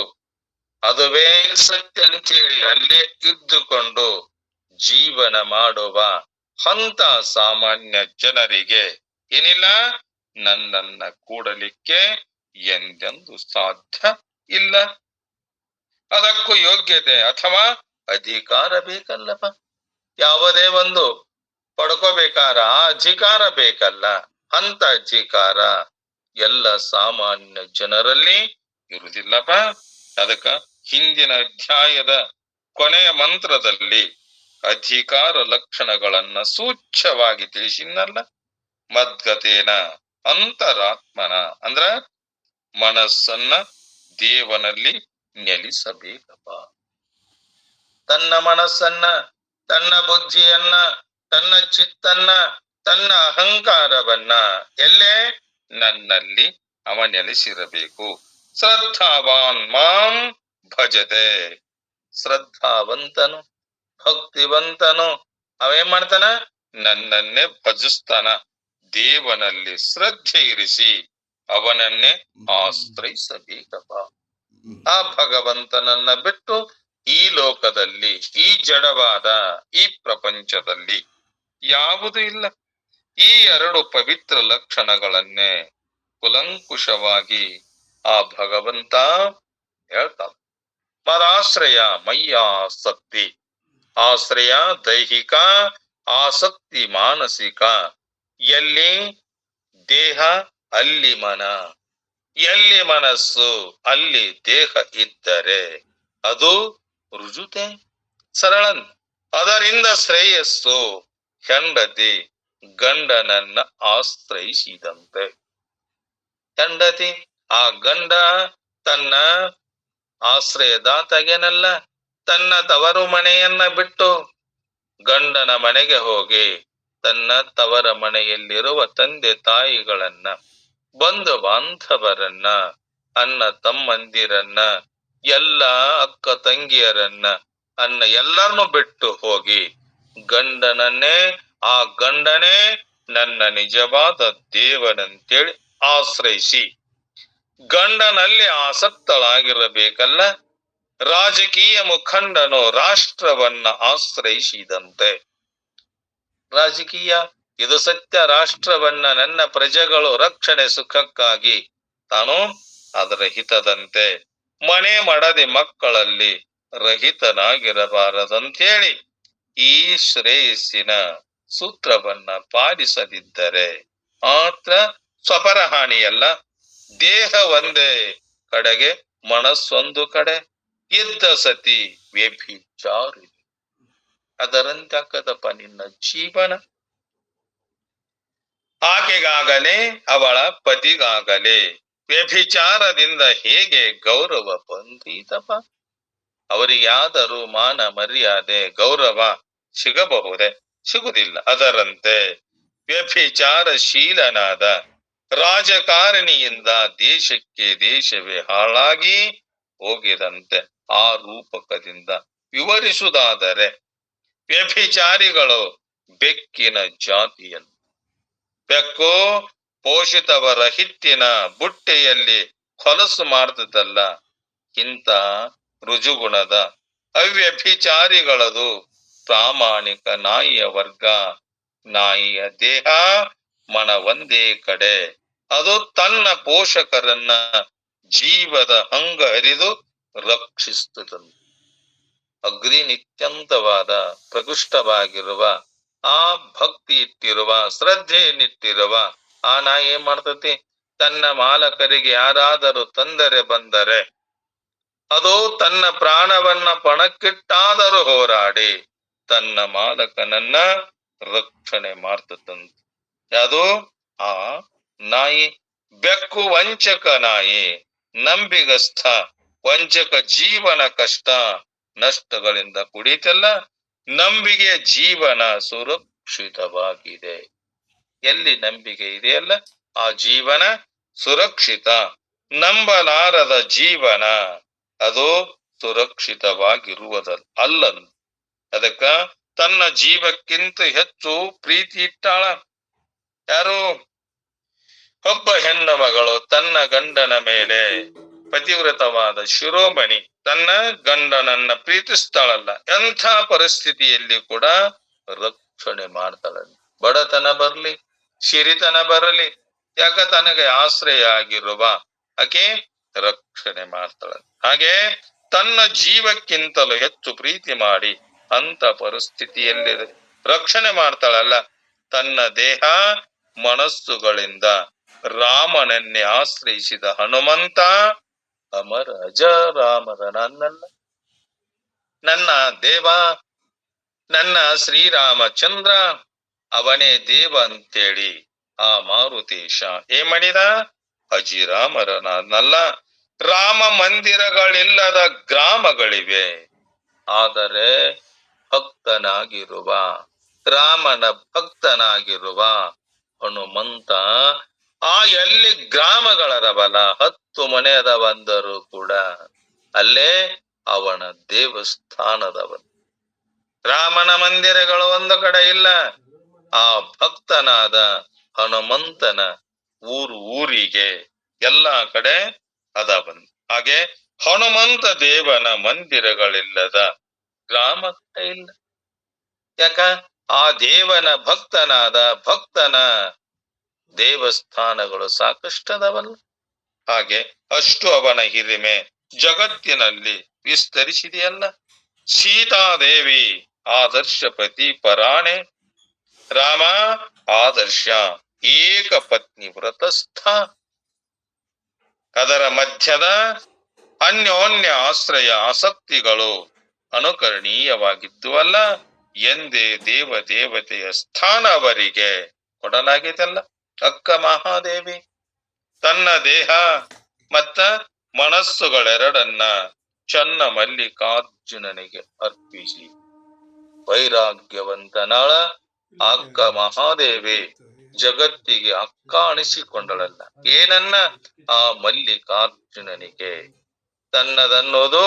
ಅದುವೇ ಸತ್ಯ ಅಂತೇಳಿ ಅಲ್ಲೇ ಇದ್ದುಕೊಂಡು ಜೀವನ ಮಾಡುವ ಹಂತ ಸಾಮಾನ್ಯ ಜನರಿಗೆ ಏನಿಲ್ಲ, ನನ್ನನ್ನ ಕೂಡಲಿಕ್ಕೆ ಎಂದೆಂದು ಸಾಧ್ಯ ಇಲ್ಲ. ಅದಕ್ಕೂ ಯೋಗ್ಯತೆ ಅಥವಾ ಅಧಿಕಾರ ಬೇಕಲ್ಲಪ್ಪ. ಯಾವುದೇ ಒಂದು ಪಡ್ಕೋಬೇಕಾರ ಆ ಅಧಿಕಾರ ಬೇಕಲ್ಲ. ಅಂತ ಅಧಿಕಾರ ಎಲ್ಲ ಸಾಮಾನ್ಯ ಜನರಲ್ಲಿ ಇರುವುದಿಲ್ಲಪ್ಪ. ಅದಕ್ಕ ಹಿಂದಿನ ಅಧ್ಯಾಯದ ಕೊನೆಯ ಮಂತ್ರದಲ್ಲಿ ಅಧಿಕಾರ ಲಕ್ಷಣಗಳನ್ನ ಸೂಚ್ಯವಾಗಿ ತಿಳಿಸಿನಲ್ಲ. ಮದ್ಗತೇನ ಅಂತರಾತ್ಮನ ಅಂದ್ರ ಮನಸ್ಸನ್ನ ದೇವನಲ್ಲಿ ನೆಲೆಸಬೇಕಪ್ಪ. ತನ್ನ ಮನಸ್ಸನ್ನ, ತನ್ನ ಬುದ್ಧಿಯನ್ನ, ತನ್ನ ಚಿತ್ತನ್ನ, ತನ್ನ ಅಹಂಕಾರವನ್ನ ಎಲ್ಲೇ ನನ್ನಲ್ಲಿ ಅವ ನೆಲೆಸಿರಬೇಕು. ಶ್ರದ್ಧಾವಾನ್ ಮಾಂ ಭಜತೆ. ಶ್ರದ್ಧಾವಂತನು, ಭಕ್ತಿವಂತನು ಅವೇನ್ ಮಾಡ್ತಾನ? ನನ್ನನ್ನೇ ಭಜಿಸ್ತಾನ. ದೇವನಲ್ಲಿ ಶ್ರದ್ಧೆ ಇರಿಸಿ ಅವನನ್ನೇ ಆಶ್ರಯಿಸಬೇಕಪ್ಪ. ಆ ಭಗವಂತನನ್ನ ಬಿಟ್ಟು ಈ ಲೋಕದಲ್ಲಿ, ಈ ಜಡವಾದ ಈ ಪ್ರಪಂಚದಲ್ಲಿ ಯಾವುದು ಇಲ್ಲ. ಈ ಎರಡು ಪವಿತ್ರ ಲಕ್ಷಣಗಳನ್ನೇ ಕುಲಂಕುಷವಾಗಿ ಆ ಭಗವಂತ ಹೇಳ್ತಾನೆ. ಮದಾಶ್ರಯ ಮಯ್ಯಾಸಕ್ತಿ. ಆಶ್ರಯ ದೈಹಿಕ, ಆಸಕ್ತಿ ಮಾನಸಿಕ. ಎಲ್ಲಿ ದೇಹ ಅಲ್ಲಿ ಮನ, ಎಲ್ಲಿ ಮನಸ್ಸು ಅಲ್ಲಿ ದೇಹ ಇದ್ದರೆ ಅದು ರುಜುತೆ ಸರಳನ್. ಅದರಿಂದ ಶ್ರೇಯಸ್ಸು ಹೆಂಡತಿ ಗಂಡನನ್ನ ಆಶ್ರಯಿಸಿದಂತೆ. ಹೆಂಡತಿ ಆ ಗಂಡ ತನ್ನ ಆಶ್ರಯದಾತಗೆನಲ್ಲ, ತನ್ನ ತವರು ಮನೆಯನ್ನ ಬಿಟ್ಟು ಗಂಡನ ಮನೆಗೆ ಹೋಗಿ ತನ್ನ ತವರ ಮನೆಯಲ್ಲಿರುವ ತಂದೆ ತಾಯಿಗಳನ್ನ, ಬಂಧು ಬಾಂಧವರನ್ನ, ಅಣ್ಣ ತಮ್ಮಂದಿರನ್ನ, ಎಲ್ಲ ಅಕ್ಕ ತಂಗಿಯರನ್ನ ಎಲ್ಲರನ್ನು ಬಿಟ್ಟು ಹೋಗಿ ಗಂಡನನ್ನೇ, ಆ ಗಂಡನೇ ನನ್ನ ನಿಜವಾದ ದೇವನಂತೇಳಿ ಆಶ್ರಯಿಸಿ ಗಂಡನಲ್ಲಿ ಆಸಕ್ತಳಾಗಿರಬೇಕಲ್ಲ. ರಾಜಕೀಯ ಮುಖಂಡನು ರಾಷ್ಟ್ರವನ್ನ ಆಶ್ರಯಿಸಿದಂತೆ. ರಾಜಕೀಯ ಇದು ಸತ್ಯ. ರಾಷ್ಟ್ರವನ್ನ ನನ್ನ ಪ್ರಜೆಗಳು ರಕ್ಷಣೆ ಸುಖಕ್ಕಾಗಿ ತಾನು ಅದರ ಹಿತದಂತೆ ಮನೆ ಮಡದಿ ಮಕ್ಕಳಲ್ಲಿ ರಹಿತನಾಗಿರಬಾರದಂತೇಳಿ ಈ ಶ್ರೇಯಸ್ಸಿನ ಸೂತ್ರವನ್ನ ಪಾಲಿಸದಿದ್ದರೆ ಮಾತ್ರ ಸ್ವಪರಹಾನಿಯಲ್ಲ. ದೇಹ ಒಂದೇ ಕಡೆಗೆ ಮನಸ್ಸೊಂದು ಕಡೆ ಇದ್ದ ಸತಿ ವ್ಯಭಿಚಾರಿ. ಅದರಂತೆ ಅಕ್ಕದಪ್ಪ ನಿನ್ನ ಜೀವನ. ಆಕೆಗಾಗಲೇ ಅವಳ ಪತಿಗಾಗಲೇ ವ್ಯಭಿಚಾರದಿಂದ ಹೇಗೆ ಗೌರವ ಬಂದೀತಪ್ಪ? ಅವರಿಗಾದರೂ ಮಾನ ಮರ್ಯಾದೆ ಗೌರವ ಸಿಗಬಹುದೇ? ಸಿಗುವುದಿಲ್ಲ. ಅದರಂತೆ ವ್ಯಭಿಚಾರಶೀಲನಾದ ರಾಜಕಾರಣಿಯಿಂದ ದೇಶಕ್ಕೆ ದೇಶವೇ ಹಾಳಾಗಿ ಹೋಗಿದಂತೆ. ಆ ರೂಪಕದಿಂದ ವಿವರಿಸುವುದಾದರೆ ವ್ಯಭಿಚಾರಿಗಳು ಬೆಕ್ಕಿನ ಜಾತಿಯನ್ನು. ಬೆಕ್ಕು ಪೋಷಿತವರ ಹಿಟ್ಟಿನ ಬುಟ್ಟೆಯಲ್ಲಿ ಹೊಲಸು ಮಾಡ್ತದಲ್ಲ, ಇಂಥ ರುಜುಗುಣದ ಅವ್ಯಭಿಚಾರಿಗಳದು ಪ್ರಾಮಾಣಿಕ ನಾಯಿಯ ವರ್ಗ. ನಾಯಿಯ ದೇಹ ಮನ ಒಂದೇ ಕಡೆ. ಅದು ತನ್ನ ಪೋಷಕರನ್ನ ಜೀವದ ಅಂಗ ಹರಿದು ರಕ್ಷಿಸುತ್ತದೆ. ಅಗ್ನಿ ನಿತ್ಯಂತವಾದ ಪ್ರಕೃಷ್ಟವಾಗಿರುವ ಆ ಭಕ್ತಿ ಇಟ್ಟಿರುವ ಶ್ರದ್ಧೆಯನ್ನಿಟ್ಟಿರುವ ಆ ನಾಯಿ ಏನ್ ಮಾಡ್ತತಿ? ತನ್ನ ಮಾಲಕರಿಗೆ ಯಾರಾದರೂ ತೊಂದರೆ ಬಂದರೆ ಅದು ತನ್ನ ಪ್ರಾಣವನ್ನ ಪಣಕ್ಕಿಟ್ಟಾದರೂ ಹೋರಾಡಿ ತನ್ನ ಮಾಲಕನನ್ನ ರಕ್ಷಣೆ ಮಾಡ್ತದಂತ. ಯಾವುದು ಆ ನಾಯಿ? ಬೆಕ್ಕು ವಂಚಕ ನಾಯಿ, ನಂಬಿಗಸ್ಥ ವಂಚಕ. ಜೀವನ ಕಷ್ಟ ನಷ್ಟಗಳಿಂದ ಕುಡಿತಲ್ಲ. ನಂಬಿಕೆಯ ಜೀವನ ಸುರಕ್ಷಿತವಾಗಿದೆ. ಎಲ್ಲಿ ನಂಬಿಕೆ ಇದೆಯಲ್ಲ ಆ ಜೀವನ ಸುರಕ್ಷಿತ. ನಂಬಲಾರದ ಜೀವನ ಅದು ಸುರಕ್ಷಿತವಾಗಿರುವುದಲ್ಲ ಅಲ್ಲನು. ಅದಕ್ಕ ತನ್ನ ಜೀವಕ್ಕಿಂತ ಹೆಚ್ಚು ಪ್ರೀತಿ ಇಟ್ಟಾಳ ಯಾರು? ಒಬ್ಬ ಹೆಣ್ಣು ಮಗಳು ತನ್ನ ಗಂಡನ ಮೇಲೆ ಪತಿವ್ರತವಾದ ಶಿರೋಮಣಿ ತನ್ನ ಗಂಡನನ್ನ ಪ್ರೀತಿಸ್ತಾಳಲ್ಲ, ಎಂಥ ಪರಿಸ್ಥಿತಿಯಲ್ಲಿ ಕೂಡ ರಕ್ಷಣೆ ಮಾಡ್ತಾಳಲ್ಲ. ಬಡತನ ಬರ್ಲಿ, ಸಿರಿತನ ಬರಲಿ, ಯಾಕ ತನಗೆ ಆಶ್ರಯ ಆಗಿರುವ ಆಕೆ ರಕ್ಷಣೆ ಮಾಡ್ತಾಳಲ್ಲ. ಹಾಗೆ ತನ್ನ ಜೀವಕ್ಕಿಂತಲೂ ಹೆಚ್ಚು ಪ್ರೀತಿ ಮಾಡಿ ಅಂತ ಪರಿಸ್ಥಿತಿಯಲ್ಲಿ ರಕ್ಷಣೆ ಮಾಡ್ತಾಳಲ್ಲ. ತನ್ನ ದೇಹ ಮನಸ್ಸುಗಳಿಂದ ರಾಮನನ್ನೇ ಆಶ್ರಯಿಸಿದ ಹನುಮಂತ ಅಮರ ಅಜರಾಮರ ನನ್ನಲ್ಲ, ನನ್ನ ದೇವ, ನನ್ನ ಶ್ರೀರಾಮಚಂದ್ರ ಅವನೇ ದೇವ ಅಂತೇಳಿ ಆ ಮಾರುತೇಶ ಏನ್ ಮಾಡಿದ? ಅಜಿರಾಮರನಲ್ಲ. ರಾಮ ಮಂದಿರಗಳಿಲ್ಲದ ಗ್ರಾಮಗಳಿವೆ, ಆದರೆ ಭಕ್ತನಾಗಿರುವ, ರಾಮನ ಭಕ್ತನಾಗಿರುವ ಹನುಮಂತ ಆ ಎಲ್ಲಿ ಗ್ರಾಮಗಳದವಲ್ಲ, 10 ಮನೆ ಅದವಂದರೂ ಕೂಡ ಅಲ್ಲೇ ಅವನ ದೇವಸ್ಥಾನದವನು. ರಾಮನ ಮಂದಿರಗಳು ಒಂದು ಕಡೆ ಇಲ್ಲ, ಆ ಭಕ್ತನಾದ ಹನುಮಂತನ ಊರಿಗೆ ಎಲ್ಲಾ ಕಡೆ ಅದವನು. ಹಾಗೆ ಹನುಮಂತ ದೇವನ ಮಂದಿರಗಳಿಲ್ಲದ ಗ್ರಾಮ ಇಲ್ಲ. ಯಾಕ? ಆ ದೇವನ ಭಕ್ತನ ದೇವಸ್ಥಾನಗಳು ಸಾಕಷ್ಟದವಲ್ಲ. ಹಾಗೆ ಅಷ್ಟು ಅವನ ಹಿರಿಮೆ ಜಗತ್ತಿನಲ್ಲಿ ವಿಸ್ತರಿಸಿದೆಯಲ್ಲ. ಸೀತಾದೇವಿ ಆದರ್ಶ ಪತಿ ಪರಾಣೆ, ರಾಮ ಆದರ್ಶ ಏಕ ಪತ್ನಿ ವ್ರತಸ್ಥ. ಅದರ ಮಧ್ಯದ ಅನ್ಯೋನ್ಯ ಆಶ್ರಯ ಆಸಕ್ತಿಗಳು ಅನುಕರಣೀಯವಾಗಿದ್ದು ಅಲ್ಲ, ಎಂದೇ ದೇವತೆಯ ಸ್ಥಾನ ಅವರಿಗೆ ಕೊಡಲಾಗಿದೆಲ್ಲ. ಅಕ್ಕ ಮಹಾದೇವಿ ತನ್ನ ದೇಹ ಮತ್ತ ಮನಸ್ಸುಗಳೆರಡನ್ನ ಚನ್ನ ಮಲ್ಲಿಕಾರ್ಜುನನಿಗೆ ಅರ್ಪಿಸಿ ವೈರಾಗ್ಯವಂತನಾಳ ಅಕ್ಕ ಮಹಾದೇವಿ ಜಗತ್ತಿಗೆ ಅಕ್ಕ ಅಣಿಸಿಕೊಂಡಳಲ್ಲ. ಏನನ್ನ? ಆ ಮಲ್ಲಿಕಾರ್ಜುನನಿಗೆ ತನ್ನದನ್ನೋದು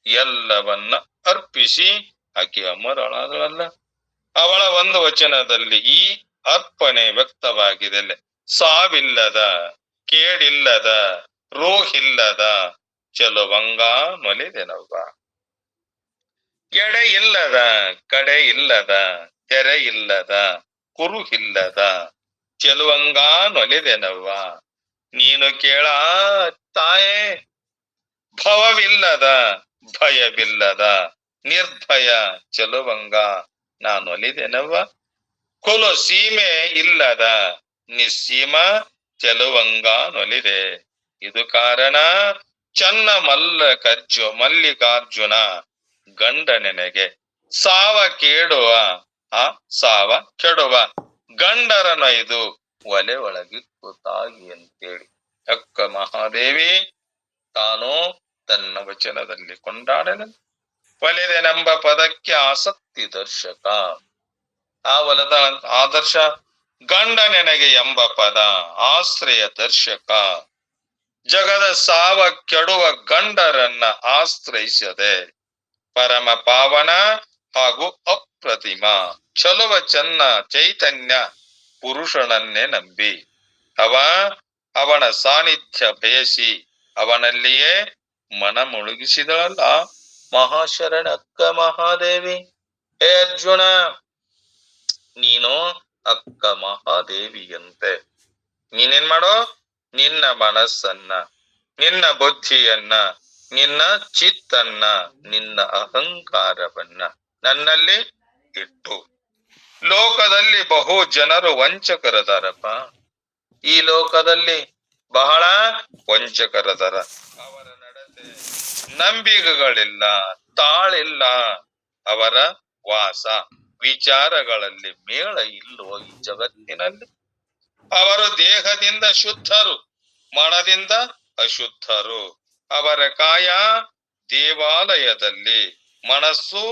ಎಲ್ಲವನ್ನ ಅರ್ಪಿಸಿ ಆಕೆ ಅಮರಳಾದಳಲ್ಲ. ಅವಳ ಒಂದು ವಚನದಲ್ಲಿ ಈ ಅರ್ಪಣೆ ವ್ಯಕ್ತವಾಗಿದೆ. ಸಾವಿಲ್ಲದ, ಕೇಡಿಲ್ಲದ, ರೋಹಿಲ್ಲದ ಚೆಲುವಂಗ ನೊಲಿದೆನವ್ವ. ಎಡೆ ಇಲ್ಲದ, ಕಡೆ ಇಲ್ಲದ, ತೆರೆ ಇಲ್ಲದ, ಕುರುಹಿಲ್ಲದ ಚೆಲುವಂಗ ನೊಲಿದೆನವ್ವ. ನೀನು ಕೇಳ ತಾಯೇ, ಭವವಿಲ್ಲದ, ಭಯವಿಲ್ಲದ, ನಿರ್ಭಯ ಚೆಲುವಂಗ ನಾನೊಲಿದೆನವ್ವ. ಕುಲು ಸೀಮೆ ಇಲ್ಲದ ನಿಸ್ಸೀಮ ಚೆಲುವಂಗ ನೊಲಿದೆ. ಇದು ಕಾರಣ ಚನ್ನ ಮಲ್ಲಿಕಾರ್ಜುನ ಗಂಡ ನೆನೆಗೆ ಸಾವ ಕೆಡುವ ಗಂಡರನೊಯ್ದು ಒಲೆ ಒಳಗಿತ್ತು ತಾಗಿ ಅಂತೇಳಿ ಅಕ್ಕ ಮಹಾದೇವಿ ತಾನು ತನ್ನ ವಚನದಲ್ಲಿ ಕೊಂಡಾಡಲು ಒಲಿದೆನೆಂಬ ಪದಕ್ಕೆ ಆಸಕ್ತಿ ದರ್ಶಕ. ಆ ಒಲದ ಆದರ್ಶ ಗಂಡ ನೆನಗೆ ಎಂಬ ಪದ ಆಶ್ರಯ ದರ್ಶಕ. ಜಗದ ಸಾವ ಕೆಡುವ ಗಂಡರನ್ನ ಆಶ್ರಯಿಸದೆ ಪರಮ ಪಾವನ ಹಾಗೂ ಅಪ್ರತಿಮ ಚಲುವ ಚನ್ನ ಚೈತನ್ಯ ಪುರುಷನನ್ನೇ ನಂಬಿ ಅವನ ಸಾನ್ನಿಧ್ಯ ಬಯಸಿ ಅವನಲ್ಲಿಯೇ ಮನ ಮುಳುಗಿಸಿದಳಲ್ಲ ಮಹಾಶರಣ ಅಕ್ಕ ಮಹಾದೇವಿ. ಹೇ ಅರ್ಜುನ, ನೀನು ಅಕ್ಕ ಮಹಾದೇವಿಯಂತೆ ನೀನೇನ್ ಮಾಡೋ? ನಿನ್ನ ಮನಸ್ಸನ್ನ, ನಿನ್ನ ಬುದ್ಧಿಯನ್ನ, ನಿನ್ನ ಚಿತ್ತನ್ನ, ನಿನ್ನ ಅಹಂಕಾರವನ್ನ ನನ್ನಲ್ಲಿ ಇಟ್ಟು. ಲೋಕದಲ್ಲಿ ಬಹು ಜನರು ವಂಚಕರದಾರಪ್ಪ. ಈ ಲೋಕದಲ್ಲಿ ಬಹಳ ವಂಚಕರದಾರ. ಅವರ ನಡತೆ ನಂಬಿಕೆಗಳಿಲ್ಲ, ತಾಳಿಲ್ಲ. ಅವರ ವಾಸ ವಿಚಾರಗಳಲ್ಲಿ ಮೇಳ ಇಲ್ಲವೋ ಈ ಜಗತ್ತಿನಲ್ಲಿ? ಅವರು ದೇಹದಿಂದ ಶುದ್ಧರು, ಮನದಿಂದ ಅಶುದ್ಧರು. ಅವರ ಕಾಯ ದೇವಾಲಯದಲ್ಲಿ, ಮನಸ್ಸು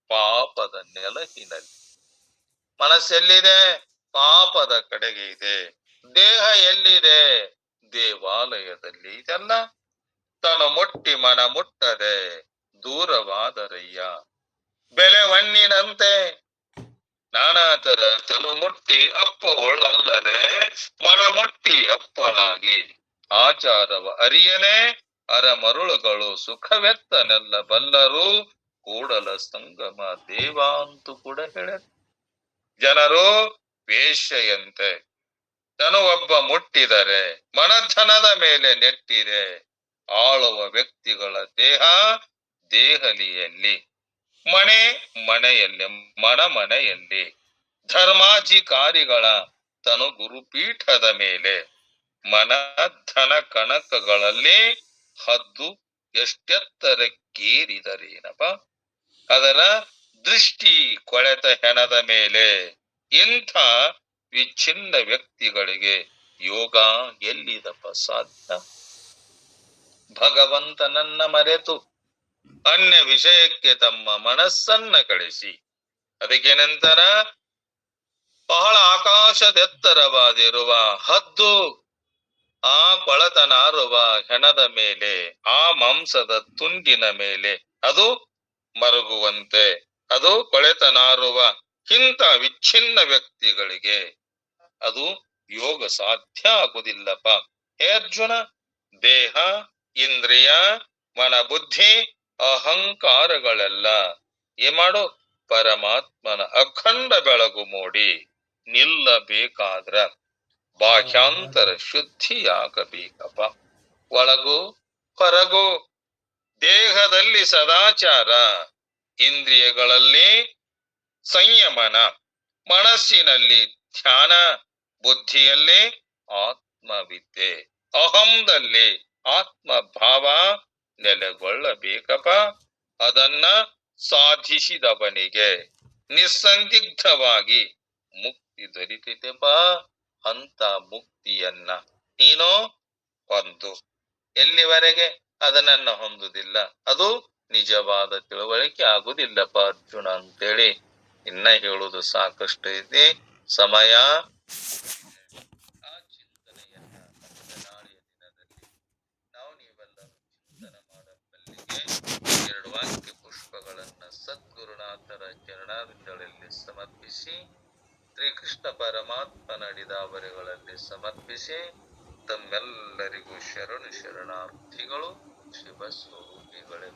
ಪಾಪದ ನೆಲಹಿನಲ್ಲಿ. ಮನಸ್ಸೆಲ್ಲಿದೆ? ಪಾಪದ ಕಡೆಗೆ ಇದೆ. ದೇಹ ಎಲ್ಲಿದೆ? ದೇವಾಲಯದಲ್ಲಿ. ಇದೆಲ್ಲ ತನು ಮುಟ್ಟಿ ಮನ ಮುಟ್ಟದೆ ದೂರವಾದರಯ್ಯ. ಬೆಲೆ ಮಣ್ಣಿನಂತೆ ನಾನಾ ತರ ತನು ಮುಟ್ಟಿ ಅಪ್ಪವೊಳ್ಳಲ್ಲದೆ ಮನ ಮುಟ್ಟಿ ಅಪ್ಪಳಾಗಿ ಆಚಾರವ ಅರಿಯನೆ ಅರಮರುಳುಗಳು ಸುಖವೆತ್ತನೆಲ್ಲ ಬಲ್ಲರು ಕೂಡಲ ಸಂಗಮ ದೇವ ಅಂತೂ ಕೂಡ ಹೇಳ. ಜನರು ವೇಶ್ಯೆಯಂತೆ ತನು ಒಬ್ಬ ಮುಟ್ಟಿದರೆ ಮನಧನದ ಮೇಲೆ ನೆಟ್ಟಿದೆ, ಆಳುವ ವ್ಯಕ್ತಿಗಳ ದೇಹ ದೇಹಲಿಯಲ್ಲಿ, ಮನೆ ಮನೆಯಲ್ಲಿ, ಮನೆಯಲ್ಲಿ, ಧರ್ಮಾಧಿಕಾರಿಗಳ ತನು ಗುರುಪೀಠದ ಮೇಲೆ, ಮನ ಧನ ಕಣಕಗಳಲ್ಲಿ ಹದ್ದು ಎಷ್ಟೆತ್ತರಕ್ಕೇರಿದರೇನಪ್ಪ, ಅದರ ದೃಷ್ಟಿ ಕೊಳೆತ ಹೆಣದ ಮೇಲೆ. ಇಂಥ ವಿಚ್ಛಿನ್ನ ವ್ಯಕ್ತಿಗಳಿಗೆ ಯೋಗ ಎಲ್ಲಿದಪ್ಪ ಸಾಧ್ಯ? ಭಗವಂತನನ್ನ ಮರೆತು ಅನ್ಯ ವಿಷಯಕ್ಕೆ ತಮ್ಮ ಮನಸ್ಸನ್ನ ಕಳಿಸಿ, ಅದಕ್ಕೇನಂತರ ಬಹಳ ಆಕಾಶದೆತ್ತರವಾದಿರುವ ಹದ್ದು ಆ ಕೊಳತನಾರುವ ಹೆಣದ ಮೇಲೆ, ಆ ಮಾಂಸದ ತುಂಡಿನ ಮೇಲೆ ಅದು ಮರುಗುವಂತೆ, ಅದು ಕೊಳೆತನಾರುವ ಇಂಥ ವಿಚ್ಛಿನ್ನ ವ್ಯಕ್ತಿಗಳಿಗೆ ಅದು ಯೋಗ ಸಾಧ್ಯ ಆಗುವುದಿಲ್ಲಪ್ಪ. ಹೇ ಅರ್ಜುನ, ದೇಹ, ಇಂದ್ರಿಯ, ಮನ, ಬುದ್ಧಿ, ಅಹಂಕಾರಗಳೆಲ್ಲ ಮಾಡು ಪರಮಾತ್ಮನ ಅಖಂಡ ಬೆಳಗು ಮೂಡಿ ನಿಲ್ಲಬೇಕಾದ್ರ ಬಾಹ್ಯಾಂತರ ಶುದ್ಧಿಯಾಗಬೇಕಪ್ಪ. ಒಳಗು ಹೊರಗು, ದೇಹದಲ್ಲಿ ಸದಾಚಾರ, ಇಂದ್ರಿಯಗಳಲ್ಲಿ ಸಂಯಮನ, ಮನಸ್ಸಿನಲ್ಲಿ ಧ್ಯಾನ, ಬುದ್ಧಿಯಲ್ಲಿ ಆತ್ಮವಿದ್ಯೆ, ಅಹಂದಲ್ಲಿ ಆತ್ಮಭಾವ ನೆಲೆಗೊಳ್ಳಬೇಕಪ್ಪ. ಅದನ್ನ ಸಾಧಿಸಿದವನಿಗೆ ನಿಸ್ಸಂದಿಗ್ಧವಾಗಿ ಮುಕ್ತಿ ದೊರೀತೈತೆಪ್ಪ. ಅಂತ ಮುಕ್ತಿಯನ್ನ ನೀನು ಹೊಂದು. ಎಲ್ಲಿವರೆಗೆ ಅದನ್ನ ಹೊಂದುದಿಲ್ಲ, ಅದು ನಿಜವಾದ ತಿಳುವಳಿಕೆ ಆಗುದಿಲ್ಲಪ್ಪ ಅರ್ಜುನ ಅಂತೇಳಿ ಇನ್ನ ಹೇಳುವುದು ಸಾಕಷ್ಟು ಐತಿ. ಸಮಯ ಆ ಚಿಂತನೆಯನ್ನ ಮತ್ತೆ ನಾಳೆಯ ದಿನದಲ್ಲಿ ನಾವು ನೀವೆಲ್ಲರೂ ಚಿಂತನೆ ಮಾಡಬಲ್ಲಿಗೆ 2 ವಾಕ್ಯ ಪುಷ್ಪಗಳನ್ನ ಸದ್ಗುರುನಾಥರ ಚರಣಾರವಿಂದಗಳಲ್ಲಿ ಸಮರ್ಪಿಸಿ, ಶ್ರೀಕೃಷ್ಣ ಪರಮಾತ್ಮ ನಡೆದ ಅವರುಗಳಲ್ಲಿ ಸಮರ್ಪಿಸಿ, ತಮ್ಮೆಲ್ಲರಿಗೂ ಶರಣಾರ್ಥಿಗಳು. ಶಿವ ಸ್ವರೂಪಿಗಳೇ.